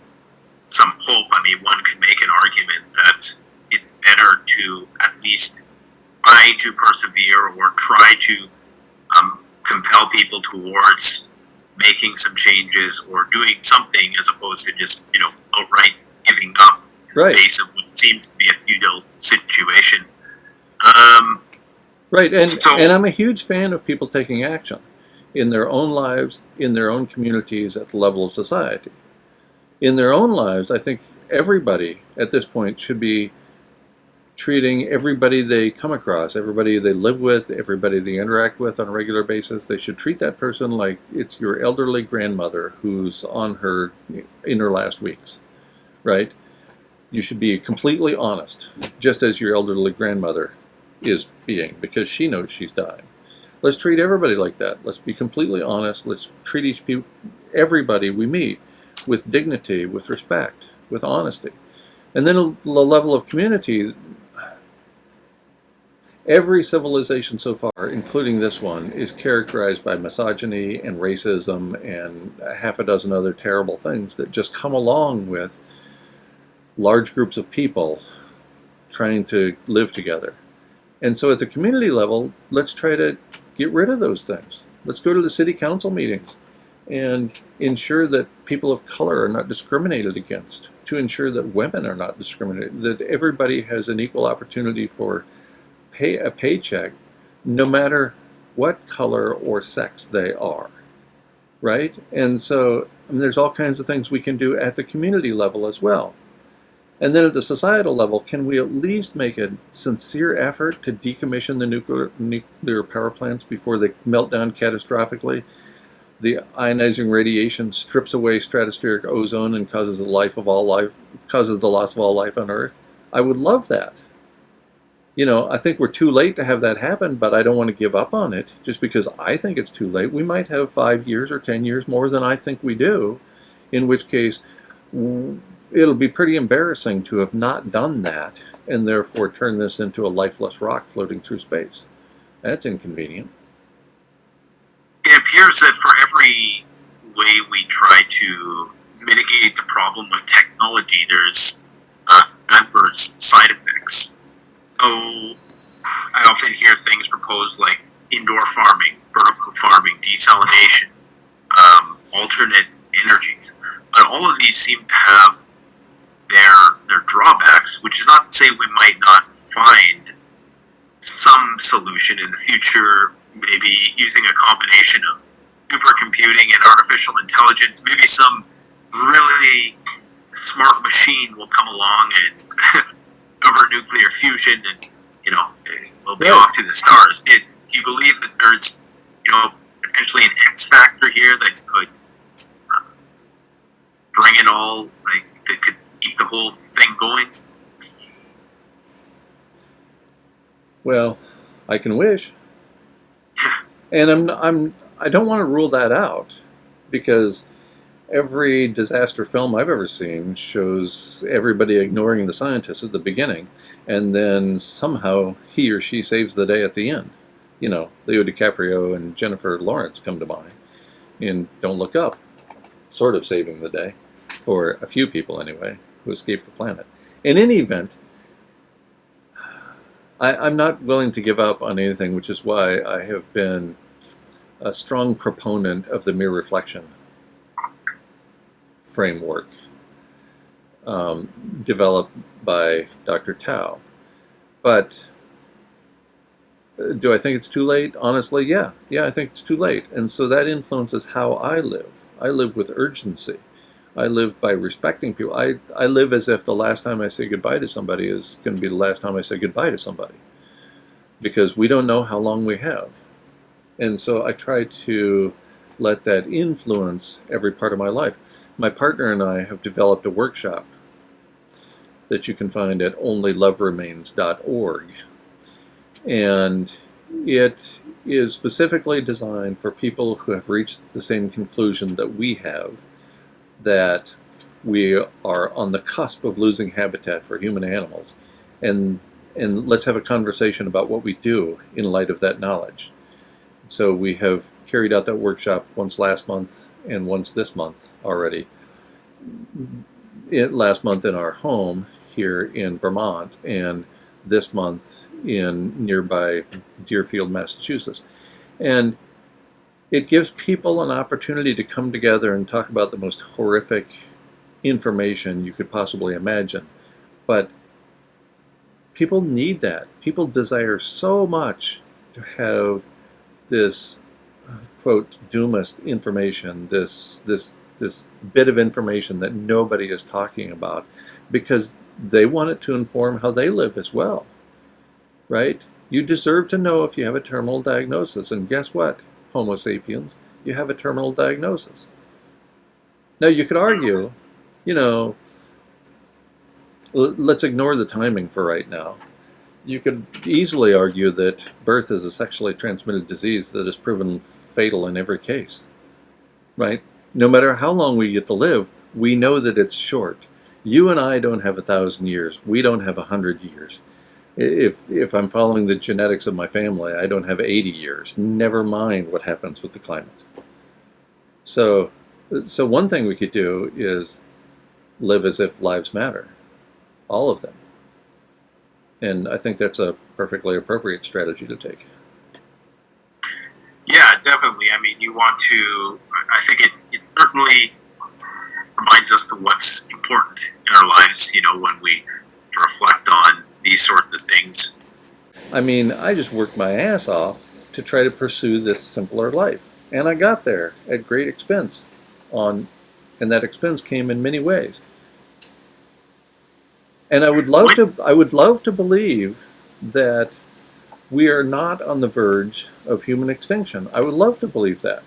some hope. I mean, one could make an argument that it's better to at least try to persevere or try to compel people towards making some changes or doing something as opposed to just, outright giving up in the face of what seems to be a futile situation. Right, and I'm a huge fan of people taking action in their own lives, in their own communities, at the level of society. In their own lives, I think everybody at this point should be treating everybody they come across, everybody they live with, everybody they interact with on a regular basis. They should treat that person like it's your elderly grandmother who's in her last weeks, right? You should be completely honest, just as your elderly grandmother is being, because she knows she's dying. Let's treat everybody like that. Let's be completely honest. Let's treat everybody we meet with dignity, with respect, with honesty. And then the level of community. Every civilization so far, including this one, is characterized by misogyny and racism and half a dozen other terrible things that just come along with large groups of people trying to live together. And so at the community level, let's try to get rid of those things. Let's go to the city council meetings and ensure that people of color are not discriminated against, to ensure that women are not discriminated, that everybody has an equal opportunity for a paycheck, no matter what color or sex they are, right? And so there's all kinds of things we can do at the community level as well. And then at the societal level, can we at least make a sincere effort to decommission the nuclear power plants before they melt down catastrophically? The ionizing radiation strips away stratospheric ozone and causes the loss of all life on Earth. I would love that. I think we're too late to have that happen, but I don't want to give up on it just because I think it's too late. We might have 5 years or 10 years more than I think we do, in which case it'll be pretty embarrassing to have not done that and therefore turn this into a lifeless rock floating through space. That's inconvenient. It appears that for every way we try to mitigate the problem with technology, there's adverse side effects. Oh, I often hear things proposed like indoor farming, vertical farming, desalination, alternate energies. But all of these seem to have their drawbacks, which is not to say we might not find some solution in the future, maybe using a combination of supercomputing and artificial intelligence. Maybe some really smart machine will come along and over nuclear fusion, and we'll be off to the stars. Do you believe that there's potentially an X factor here that could bring it all, that could keep the whole thing going? Well, I can wish, and I don't want to rule that out, because every disaster film I've ever seen shows everybody ignoring the scientists at the beginning, and then somehow he or she saves the day at the end. Leo DiCaprio and Jennifer Lawrence come to mind in Don't Look Up, sort of saving the day, for a few people anyway, who escaped the planet. In any event, I'm not willing to give up on anything, which is why I have been a strong proponent of the mere reflection framework developed by Dr. Tao. But do I think it's too late? Honestly, yeah. Yeah, I think it's too late. And so that influences how I live. I live with urgency. I live by respecting people. I live as if the last time I say goodbye to somebody is going to be the last time I say goodbye to somebody, because we don't know how long we have. And so I try to let that influence every part of my life. My partner and I have developed a workshop that you can find at onlyloveremains.org. And it is specifically designed for people who have reached the same conclusion that we have, that we are on the cusp of losing habitat for human animals. And let's have a conversation about what we do in light of that knowledge. So we have carried out that workshop once last month and once this month already. Last month in our home here in Vermont, and this month in nearby Deerfield, Massachusetts. And it gives people an opportunity to come together and talk about the most horrific information you could possibly imagine. But people need that. People desire so much to have this, quote, doomist information, this bit of information that nobody is talking about, because they want it to inform how they live as well, right? You deserve to know if you have a terminal diagnosis, and guess what, Homo sapiens, you have a terminal diagnosis. Now you could argue, let's ignore the timing for right now. You could easily argue that birth is a sexually transmitted disease that is proven fatal in every case, right? No matter how long we get to live, we know that it's short. You and I don't have 1,000 years. We don't have 100 years. If I'm following the genetics of my family, I don't have 80 years. Never mind what happens with the climate. So one thing we could do is live as if lives matter, all of them. And I think that's a perfectly appropriate strategy to take. Yeah, definitely. I mean, I think it certainly reminds us of what's important in our lives, when we reflect on these sorts of things. I mean, I just worked my ass off to try to pursue this simpler life. And I got there at great expense. And that expense came in many ways. And I would love to believe that we are not on the verge of human extinction. I would love to believe that.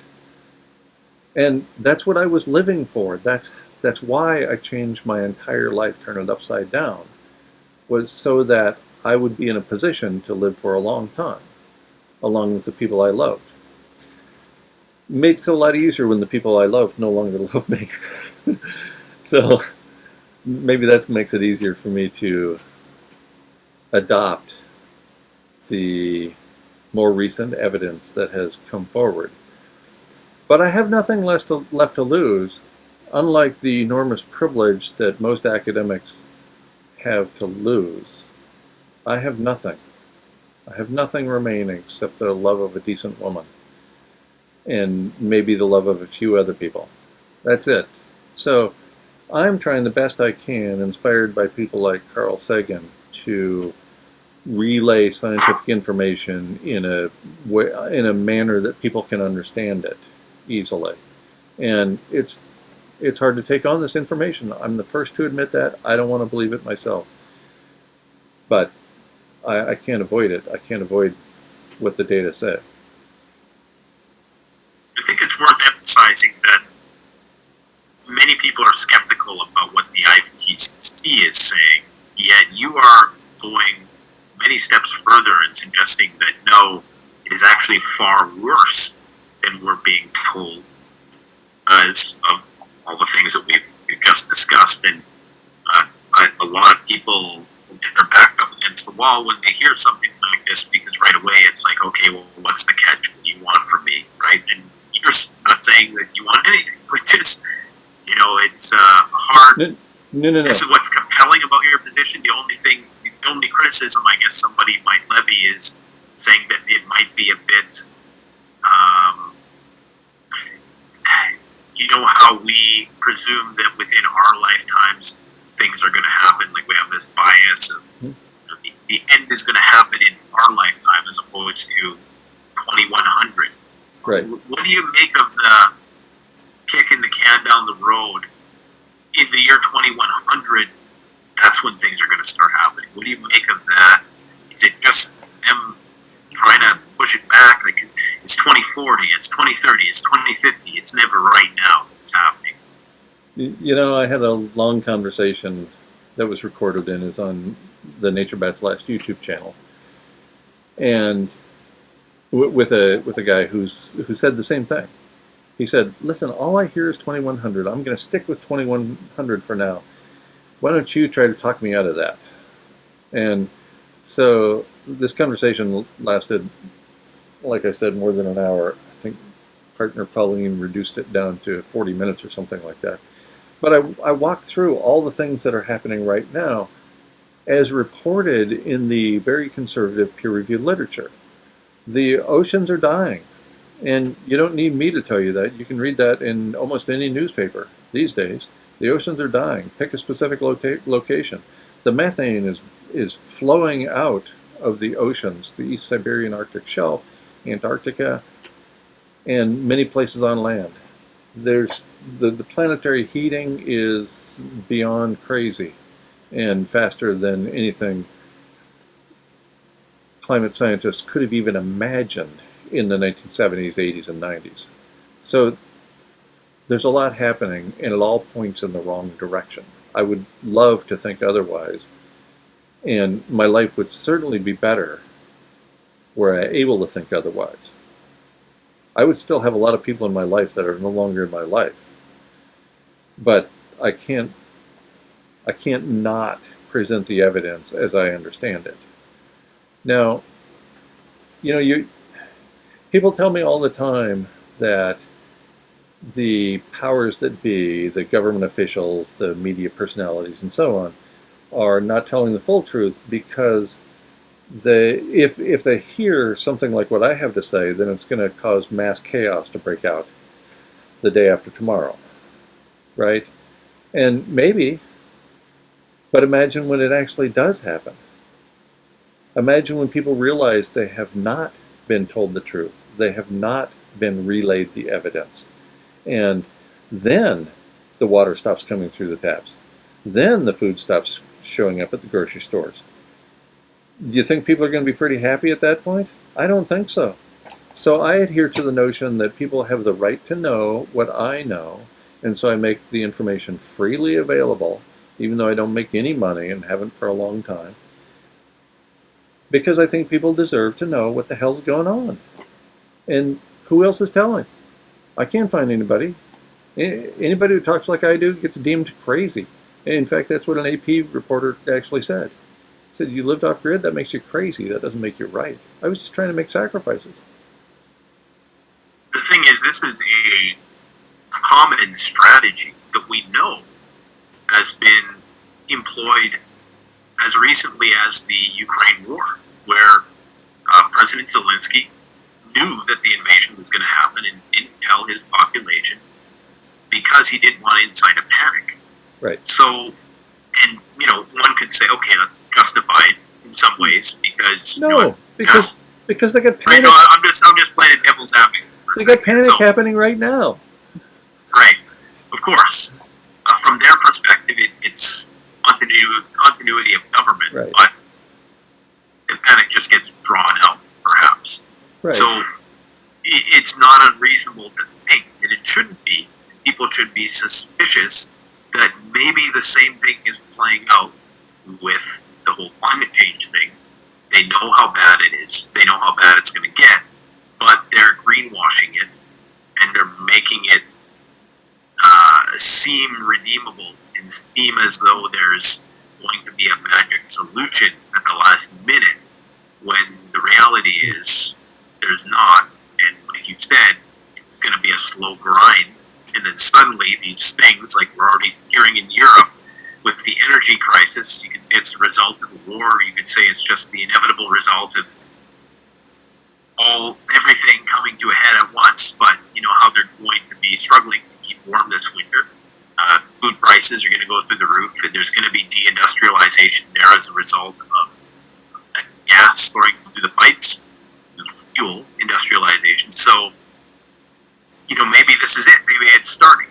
And that's what I was living for. That's why I changed my entire life, turned it upside down, was so that I would be in a position to live for a long time, along with the people I loved. It makes it a lot easier when the people I love no longer love me. So maybe that makes it easier for me to adopt the more recent evidence that has come forward. But I have nothing left to lose, unlike the enormous privilege that most academics have to lose. I have nothing. I have nothing remaining except the love of a decent woman, and maybe the love of a few other people. That's it. So I'm trying the best I can, inspired by people like Carl Sagan, to relay scientific information in a manner that people can understand it easily. And it's hard to take on this information. I'm the first to admit that. I don't want to believe it myself. But I can't avoid it. I can't avoid what the data say. I think it's worth emphasizing that many people are skeptical about what the IPCC is saying, yet you are going many steps further in suggesting that no, it is actually far worse than we're being told, as of all the things that we've just discussed. And a lot of people get their back up against the wall when they hear something like this, because right away it's like, okay, well, what's the catch? What do you want from me, right? And you're not saying that you want anything, which is, it's hard. No. This is what's compelling about your position. The only thing The only criticism I guess somebody might levy is saying that it might be a bit, um, you know how we presume that within our lifetimes things are going to happen, like we have this bias of the end is going to happen in our lifetime as opposed to 2100. Right. What do you make of the kicking the can down the road in the year 2100? That's when things are going to start happening. What do you make of that? Is it just them trying to push it back? Like, it's 2040, it's 2030, it's 2050. It's never right now that it's happening. You know, I had a long conversation that was recorded and is on the Nature Bat's last YouTube channel, and with a guy who said the same thing. He said, "Listen, all I hear is 2100. I'm going to stick with 2100 for now. Why don't you try to talk me out of that?" And so this conversation lasted, like I said, more than an hour. I think partner Pauline reduced it down to 40 minutes or something like that. But I walked through all the things that are happening right now as reported in the very conservative peer-reviewed literature. The oceans are dying. And you don't need me to tell you that. You can read that in almost any newspaper these days. The oceans are dying. Pick a specific location. The methane is flowing out of the oceans, the East Siberian Arctic Shelf, Antarctica, and many places on land. There's the planetary heating is beyond crazy and faster than anything climate scientists could have even imagined in the 1970s, 80s, and 90s. So there's a lot happening, and it all points in the wrong direction. I would love to think otherwise, and my life would certainly be better were I able to think otherwise. I would still have a lot of people in my life that are no longer in my life, but I can't not present the evidence as I understand it. Now, you know, people tell me all the time that the powers that be, the government officials, the media personalities, and so on, are not telling the full truth because if they hear something like what I have to say, then it's going to cause mass chaos to break out the day after tomorrow, right? And maybe, but imagine when it actually does happen. Imagine when people realize they have not been told the truth. They have not been relayed the evidence. And then the water stops coming through the taps. Then the food stops showing up at the grocery stores. Do you think people are going to be pretty happy at that point? I don't think so. So I adhere to the notion that people have the right to know what I know, and so I make the information freely available, even though I don't make any money and haven't for a long time, because I think people deserve to know what the hell's going on. And who else is telling? I can't find anybody. Anybody who talks like I do gets deemed crazy. And in fact, that's what an AP reporter actually said. He said, "You lived off grid? That makes you crazy. That doesn't make you right." I was just trying to make sacrifices. The thing is, this is a common strategy that we know has been employed as recently as the Ukraine war, where President Zelensky knew that the invasion was going to happen and didn't tell his population because he didn't want to incite a panic. Right. So, and you know, one could say, okay, that's justified in some ways because no, because they got panic. No, I'm just playing a devil's advocate. They got panic happening right now. Right, of course. From their perspective, it's continuity of government, right. But the panic just gets drawn out, perhaps. Right. So it's not unreasonable to think, and it shouldn't be, people should be suspicious that maybe the same thing is playing out with the whole climate change thing. They know how bad it is. They know how bad it's going to get, but they're greenwashing it, and they're making it seem redeemable and seem as though there's going to be a magic solution at the last minute, when the reality is there's not. And like you said, it's going to be a slow grind, and then suddenly these things, like we're already hearing in Europe with the energy crisis, you could say it's the result of the war, or you could say it's just the inevitable result of everything coming to a head at once. But you know how they're going to be struggling to keep warm this winter. Food prices are going to go through the roof, and there's going to be deindustrialization there as a result of gas flowing through the pipes, fuel industrialization. So, you know, maybe this is it. Maybe it's starting.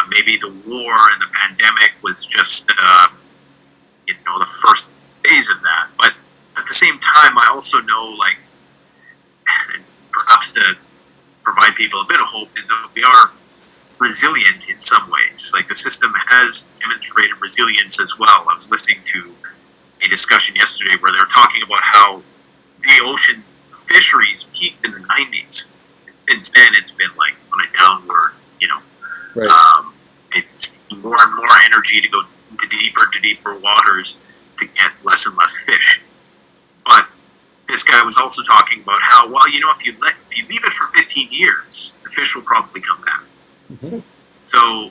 Maybe the war and the pandemic was just, you know, the first phase of that. But at the same time, I also know, like, perhaps to provide people a bit of hope, is that we are resilient in some ways. Like, the system has demonstrated resilience as well. I was listening to a discussion yesterday where they were talking about how the ocean fisheries peaked in the 90s. Since then, it's been like on a downward, you know. Right. It's more and more energy to go into deeper to deeper waters to get less and less fish. But this guy was also talking about how, well, you know, if you leave it for 15 years, the fish will probably come back. Mm-hmm. So,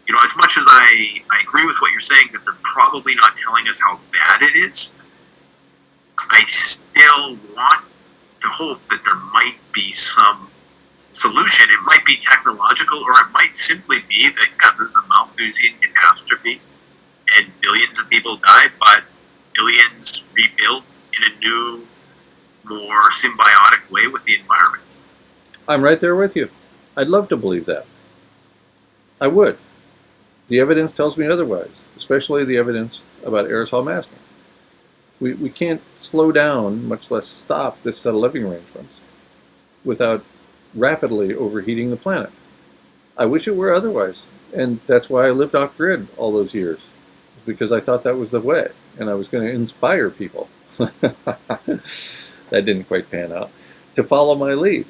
you know, as much as I agree with what you're saying, that they're probably not telling us how bad it is, I still want to hope that there might be some solution. It might be technological, or it might simply be that, yeah, there's a Malthusian catastrophe and billions of people died, but billions rebuilt in a new, more symbiotic way with the environment. I'm right there with you. I'd love to believe that. I would. The evidence tells me otherwise, especially the evidence about aerosol masking. We can't slow down, much less stop, this set of living arrangements without rapidly overheating the planet. I wish it were otherwise, and that's why I lived off-grid all those years, because I thought that was the way, and I was going to inspire people. That didn't quite pan out. To follow my lead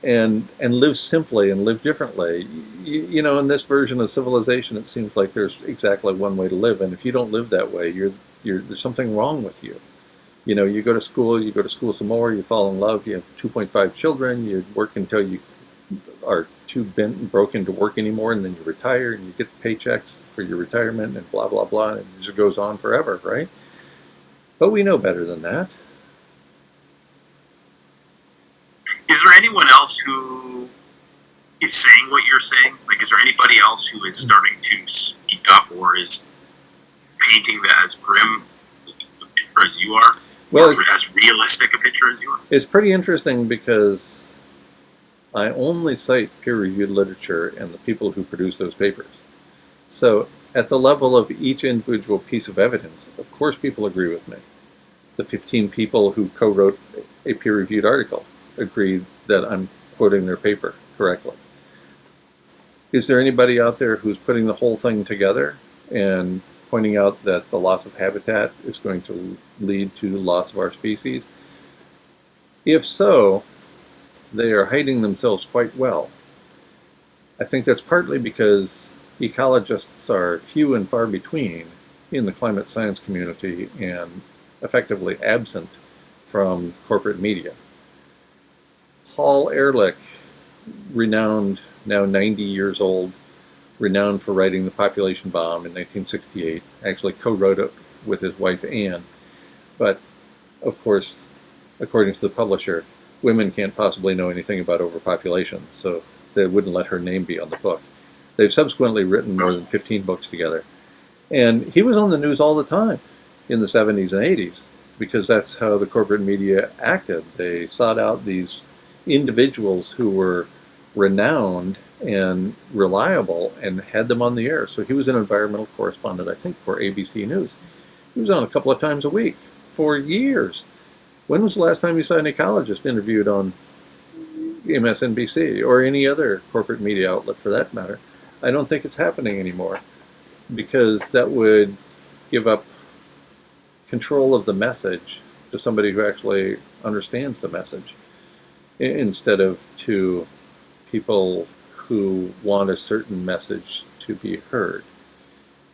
and live simply and live differently. You know, in this version of civilization, it seems like there's exactly one way to live, and if you don't live that way, there's something wrong with you. You know, you go to school some more, you fall in love, you have 2.5 children, you work until you are too broken to work anymore, and then you retire, and you get paychecks for your retirement, and blah, blah, blah, and it just goes on forever, right? But we know better than that. Is there anyone else who is saying what you're saying? Like, is there anybody else who is starting to speak up, or is painting that as grim a picture as you are? Well, or as realistic a picture as you are? It's pretty interesting because I only cite peer-reviewed literature and the people who produce those papers. So at the level of each individual piece of evidence, of course people agree with me. The 15 people who co-wrote a peer-reviewed article agree that I'm quoting their paper correctly. Is there anybody out there who's putting the whole thing together and pointing out that the loss of habitat is going to lead to the loss of our species? If so, they are hiding themselves quite well. I think that's partly because ecologists are few and far between in the climate science community and effectively absent from corporate media. Paul Ehrlich, renowned, now 90 years old, renowned for writing The Population Bomb in 1968, actually co-wrote it with his wife Anne. But, of course, according to the publisher, women can't possibly know anything about overpopulation, so they wouldn't let her name be on the book. They've subsequently written more than 15 books together. And he was on the news all the time in the 70s and 80s, because that's how the corporate media acted. They sought out these individuals who were renowned and reliable and had them on the air. So he was an environmental correspondent, I think, for ABC News. He was on a couple of times a week for years. When was the last time you saw an ecologist interviewed on MSNBC or any other corporate media outlet for that matter? I don't think it's happening anymore, because that would give up control of the message to somebody who actually understands the message, instead of to people who want a certain message to be heard.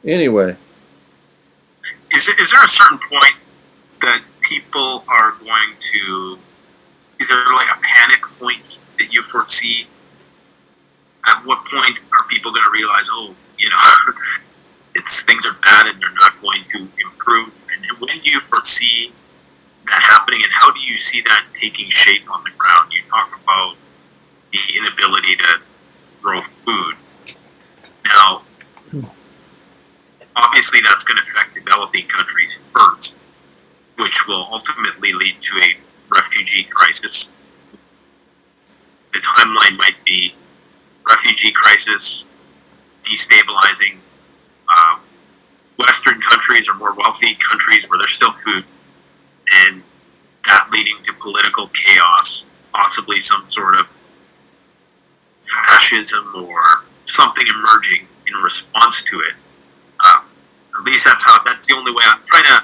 Anyway. Is there a certain point that people are going to, is there like a panic point that you foresee? At what point are people going to realize, oh, you know, things are bad and they're not going to improve. And when do you foresee that happening, and how do you see that taking shape on the ground? You talk about the inability to grow food. Now, obviously that's going to affect developing countries first, which will ultimately lead to a refugee crisis. The timeline might be refugee crisis, destabilizing Western countries or more wealthy countries where there's still food, and that leading to political chaos, possibly some sort of fascism or something emerging in response to it. At least that's the only way I'm trying to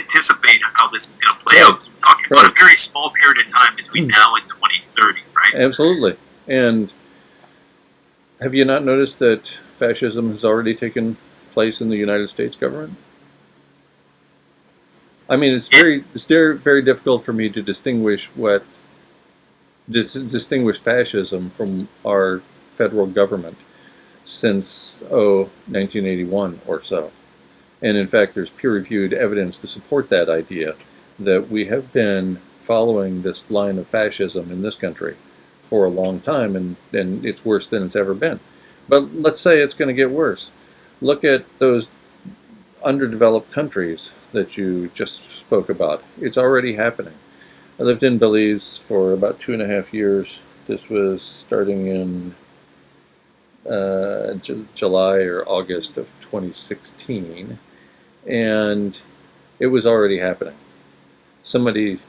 anticipate how this is going to play out. So we're talking about a very small period of time between now and 2030, right? Absolutely. And have you not noticed that fascism has already taken place in the United States government? I mean, it's very difficult for me to distinguish fascism from our federal government since 1981 or so. And in fact, there's peer-reviewed evidence to support that idea that we have been following this line of fascism in this country for a long time, and it's worse than it's ever been. But let's say it's going to get worse. Look at those underdeveloped countries that you just spoke about. It's already happening. I lived in Belize for about 2.5 years. This was starting in July or August of 2016, and it was already happening. Somebody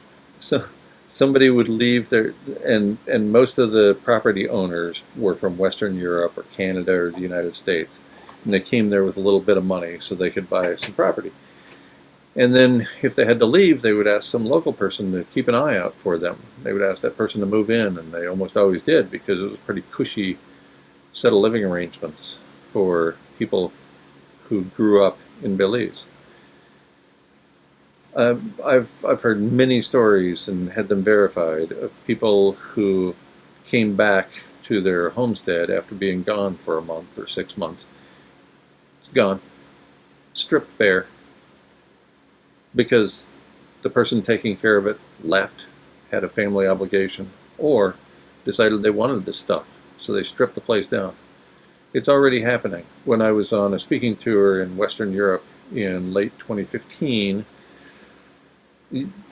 would leave there, and most of the property owners were from Western Europe or Canada or the United States, and they came there with a little bit of money so they could buy some property. And then if they had to leave, they would ask some local person to keep an eye out for them. They would ask that person to move in, and they almost always did, because it was a pretty cushy set of living arrangements for people who grew up in Belize. I've heard many stories and had them verified of people who came back to their homestead after being gone for a month or 6 months. It's gone, stripped bare, because the person taking care of it left, had a family obligation, or decided they wanted this stuff, so they stripped the place down. It's already happening. When I was on a speaking tour in Western Europe in late 2015,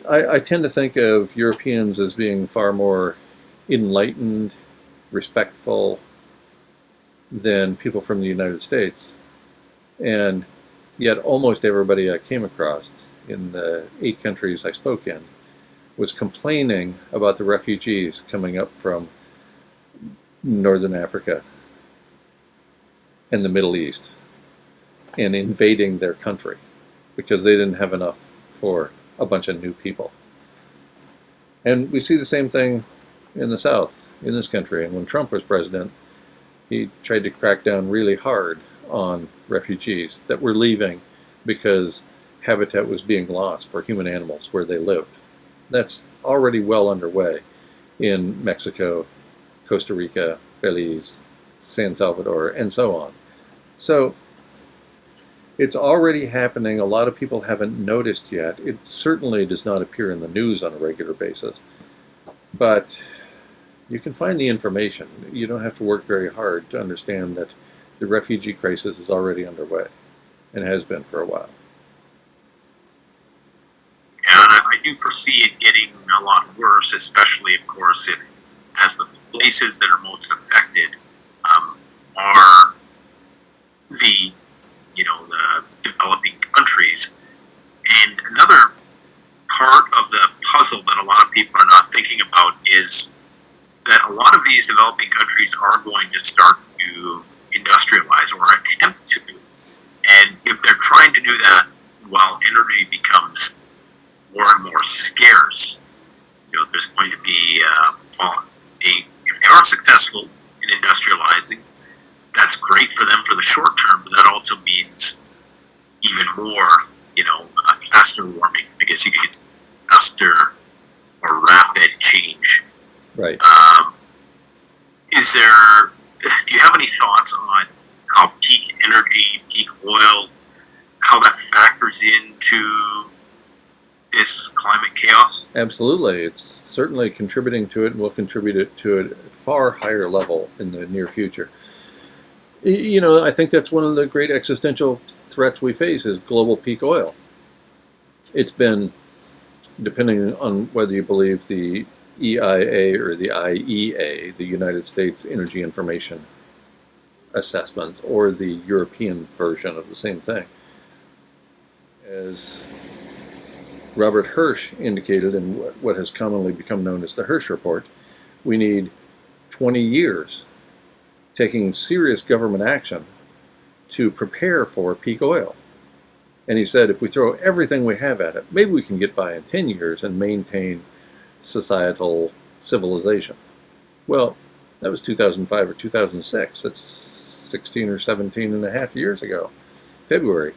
I tend to think of Europeans as being far more enlightened, respectful than people from the United States. And yet almost everybody I came across in the 8 countries I spoke in was complaining about the refugees coming up from Northern Africa and the Middle East and invading their country because they didn't have enough for a bunch of new people. And we see the same thing in the South, in this country. And when Trump was president, he tried to crack down really hard on refugees that were leaving because habitat was being lost for human animals where they lived. That's already well underway in Mexico, Costa Rica, Belize, San Salvador, and so on. So it's already happening. A lot of people haven't noticed yet. It certainly does not appear in the news on a regular basis. But you can find the information. You don't have to work very hard to understand that the refugee crisis is already underway and has been for a while. Yeah, and I do foresee it getting a lot worse, especially, of course, as the places that are most affected are the developing countries. And another part of the puzzle that a lot of people are not thinking about is that a lot of these developing countries are going to start to industrialize or attempt to. And if they're trying to do that while energy becomes more and more scarce, there's going to be, if they are successful in industrializing, that's great for them for the short term, but that also means even more, faster warming. I guess you could faster or rapid change. Right. Do you have any thoughts on how peak energy, peak oil, how that factors into this climate chaos? Absolutely. It's certainly contributing to it and will contribute it to a far higher level in the near future. You know, I think that's one of the great existential threats we face is global peak oil. It's been, depending on whether you believe the EIA or the IEA, the United States Energy Information Assessment, or the European version of the same thing. As Robert Hirsch indicated in what has commonly become known as the Hirsch Report, we need 20 years taking serious government action to prepare for peak oil. And he said if we throw everything we have at it, maybe we can get by in 10 years and maintain societal civilization. Well, that was 2005 or 2006. That's 16 or 17 and a half years ago. February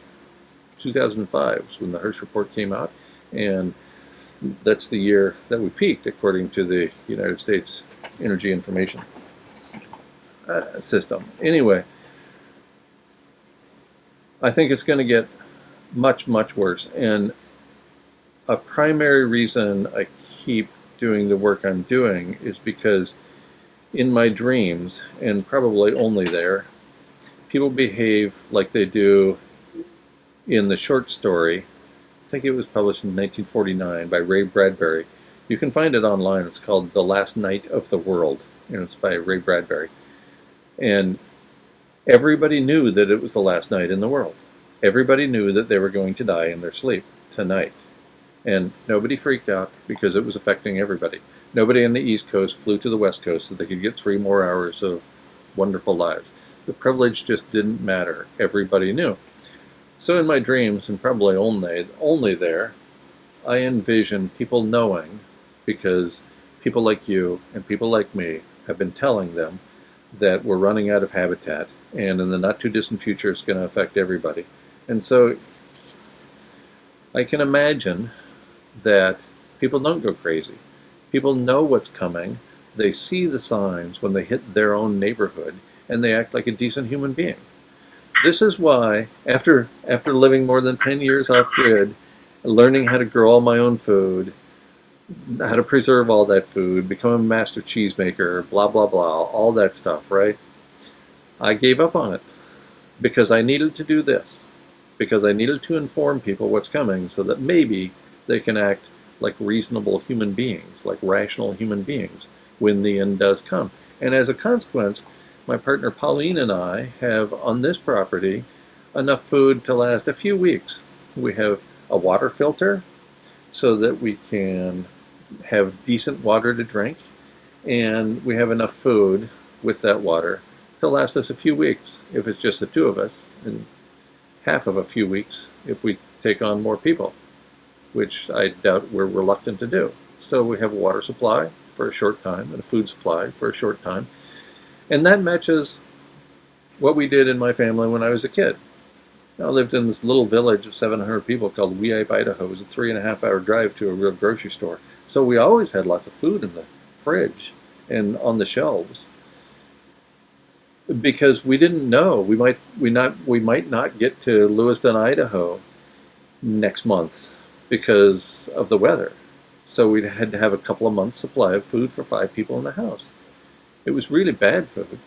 2005 was when the Hirsch Report came out, and that's the year that we peaked, according to the United States Energy Information System. Anyway, I think it's going to get much, much worse. And a primary reason I keep doing the work I'm doing is because in my dreams, and probably only there, people behave like they do in the short story. I think it was published in 1949 by Ray Bradbury. You can find it online. It's called The Last Night of the World, and it's by Ray Bradbury. And everybody knew that it was the last night in the world. Everybody knew that they were going to die in their sleep tonight. And nobody freaked out because it was affecting everybody. Nobody on the East Coast flew to the West Coast so they could get 3 more hours of wonderful lives. The privilege just didn't matter. Everybody knew. So in my dreams, and probably only there, I envision people knowing, because people like you and people like me have been telling them that we're running out of habitat, and in the not too distant future it's going to affect everybody. And so I can imagine that people don't go crazy. People know what's coming. They see the signs when they hit their own neighborhood, and they act like a decent human being. This is why, after living more than 10 years off-grid, learning how to grow all my own food, how to preserve all that food, become a master cheesemaker, blah, blah, blah, all that stuff, right? I gave up on it because I needed to do this, because I needed to inform people what's coming so that maybe they can act like reasonable human beings, like rational human beings, when the end does come. And as a consequence, my partner Pauline and I have on this property enough food to last a few weeks. We have a water filter so that we can have decent water to drink, and we have enough food with that water to last us a few weeks if it's just the two of us, and half of a few weeks if we take on more people, which I doubt we're reluctant to do. So we have a water supply for a short time and a food supply for a short time. And that matches what we did in my family when I was a kid. I lived in this little village of 700 people called Weep, Idaho. It was a 3.5-hour drive to a real grocery store. So we always had lots of food in the fridge and on the shelves, because we didn't know we might not get to Lewiston, Idaho next month because of the weather. So we had to have a couple of months' supply of food for 5 people in the house. It was really bad food,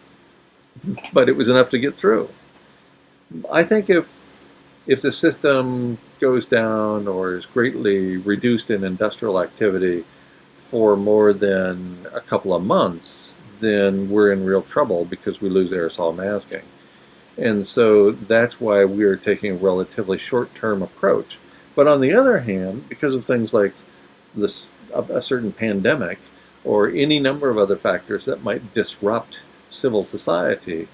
but it was enough to get through. I think if the system goes down or is greatly reduced in industrial activity for more than a couple of months, then we're in real trouble because we lose aerosol masking. And so that's why we're taking a relatively short-term approach. But on the other hand, because of things like this, a certain pandemic, or any number of other factors that might disrupt civil society,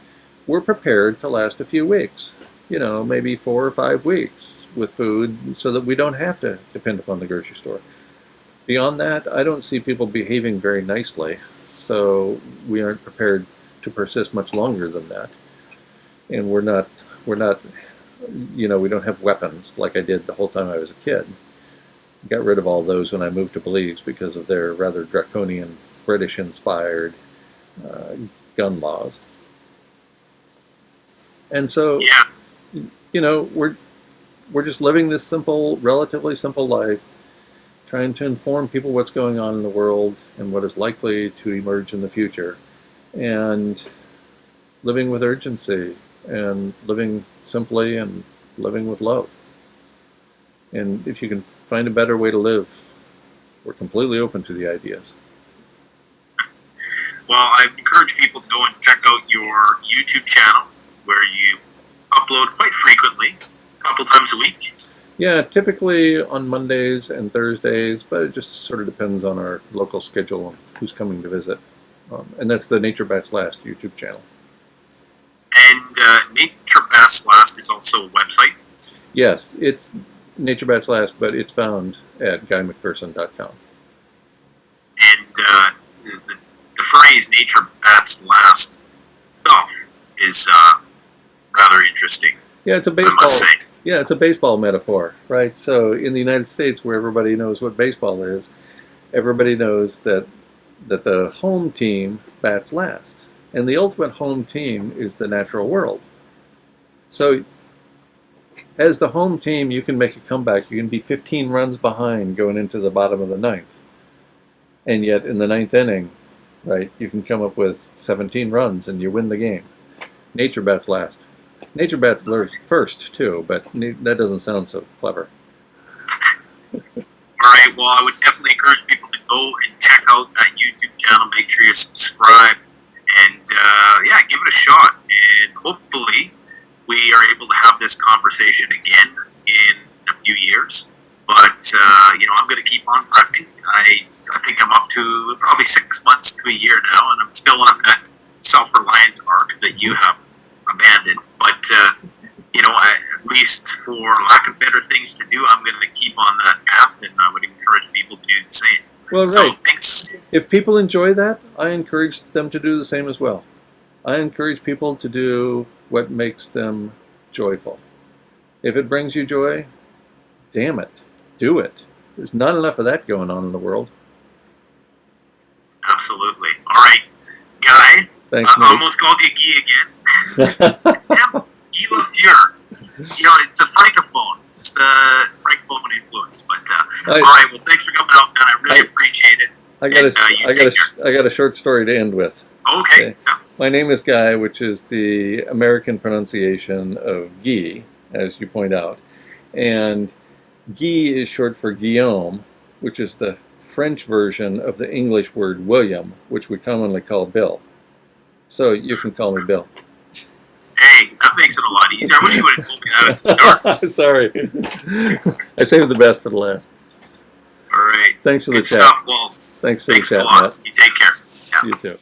we're prepared to last a few weeks, maybe 4 or 5 weeks with food so that we don't have to depend upon the grocery store. Beyond that, I don't see people behaving very nicely, so we aren't prepared to persist much longer than that. And we don't have weapons like I did the whole time I was a kid. Got rid of all those when I moved to Belize because of their rather draconian British-inspired gun laws. And so, Yeah. you know, we're just living this simple, relatively simple life, trying to inform people what's going on in the world and what is likely to emerge in the future, and living with urgency and living simply and living with love. And if you can find a better way to live, we're completely open to the ideas. Well, I encourage people to go and check out your YouTube channel, where you upload quite frequently, a couple times a week. Yeah, typically on Mondays and Thursdays, but it just sort of depends on our local schedule and who's coming to visit. And that's the Nature Bats Last YouTube channel. And Nature Bats Last is also a website. Yes, it's Nature Bats Last, but it's found at guymcpherson.com. And the phrase "Nature Bats Last" stuff is rather interesting. Yeah, it's a I baseball. must say. Yeah, it's a baseball metaphor, right? So in the United States, where everybody knows what baseball is, everybody knows that the home team bats last, and the ultimate home team is the natural world. So as the home team, you can make a comeback. You can be 15 runs behind going into the bottom of the ninth, and yet in the ninth inning, right, you can come up with 17 runs and you win the game. Nature bats last. Nature bats first too, but that doesn't sound so clever. All right. Well, I would definitely encourage people to go and check out that YouTube channel. Make sure you subscribe, and yeah, give it a shot. And hopefully, we are able to have this conversation again in a few years. But you know, I'm going to keep on prepping. I think I'm up to probably 6 months to a year now, and I'm still on that self-reliance arc that you have abandoned. But you know, at least for lack of better things to do, I'm going to keep on that path, and I would encourage people to do the same. Well, So right. thanks. If people enjoy that, I encourage them to do the same as well. I encourage people to do what makes them joyful. If it brings you joy, damn it, do it. There's not enough of that going on in the world. Absolutely. All right, Guy. Thanks, I almost called you Guy again. Nate. Guy Lafleur. You know, it's a francophone. It's the francophone influence. But all right. Well, thanks for coming out, man. I really appreciate it. I got a short story to end with. Okay. Yeah. My name is Guy, which is the American pronunciation of Guy, as you point out. And Guy is short for Guillaume, which is the French version of the English word William, which we commonly call Bill. So you can call me Bill. Hey, that makes it a lot easier. I wish you would have told me that at the start. Sorry. I saved the best for the last. All right. Thanks for the Good chat. stuff. Well, Thanks for the thanks chat, a lot. Matt. You take care. Yeah. You too.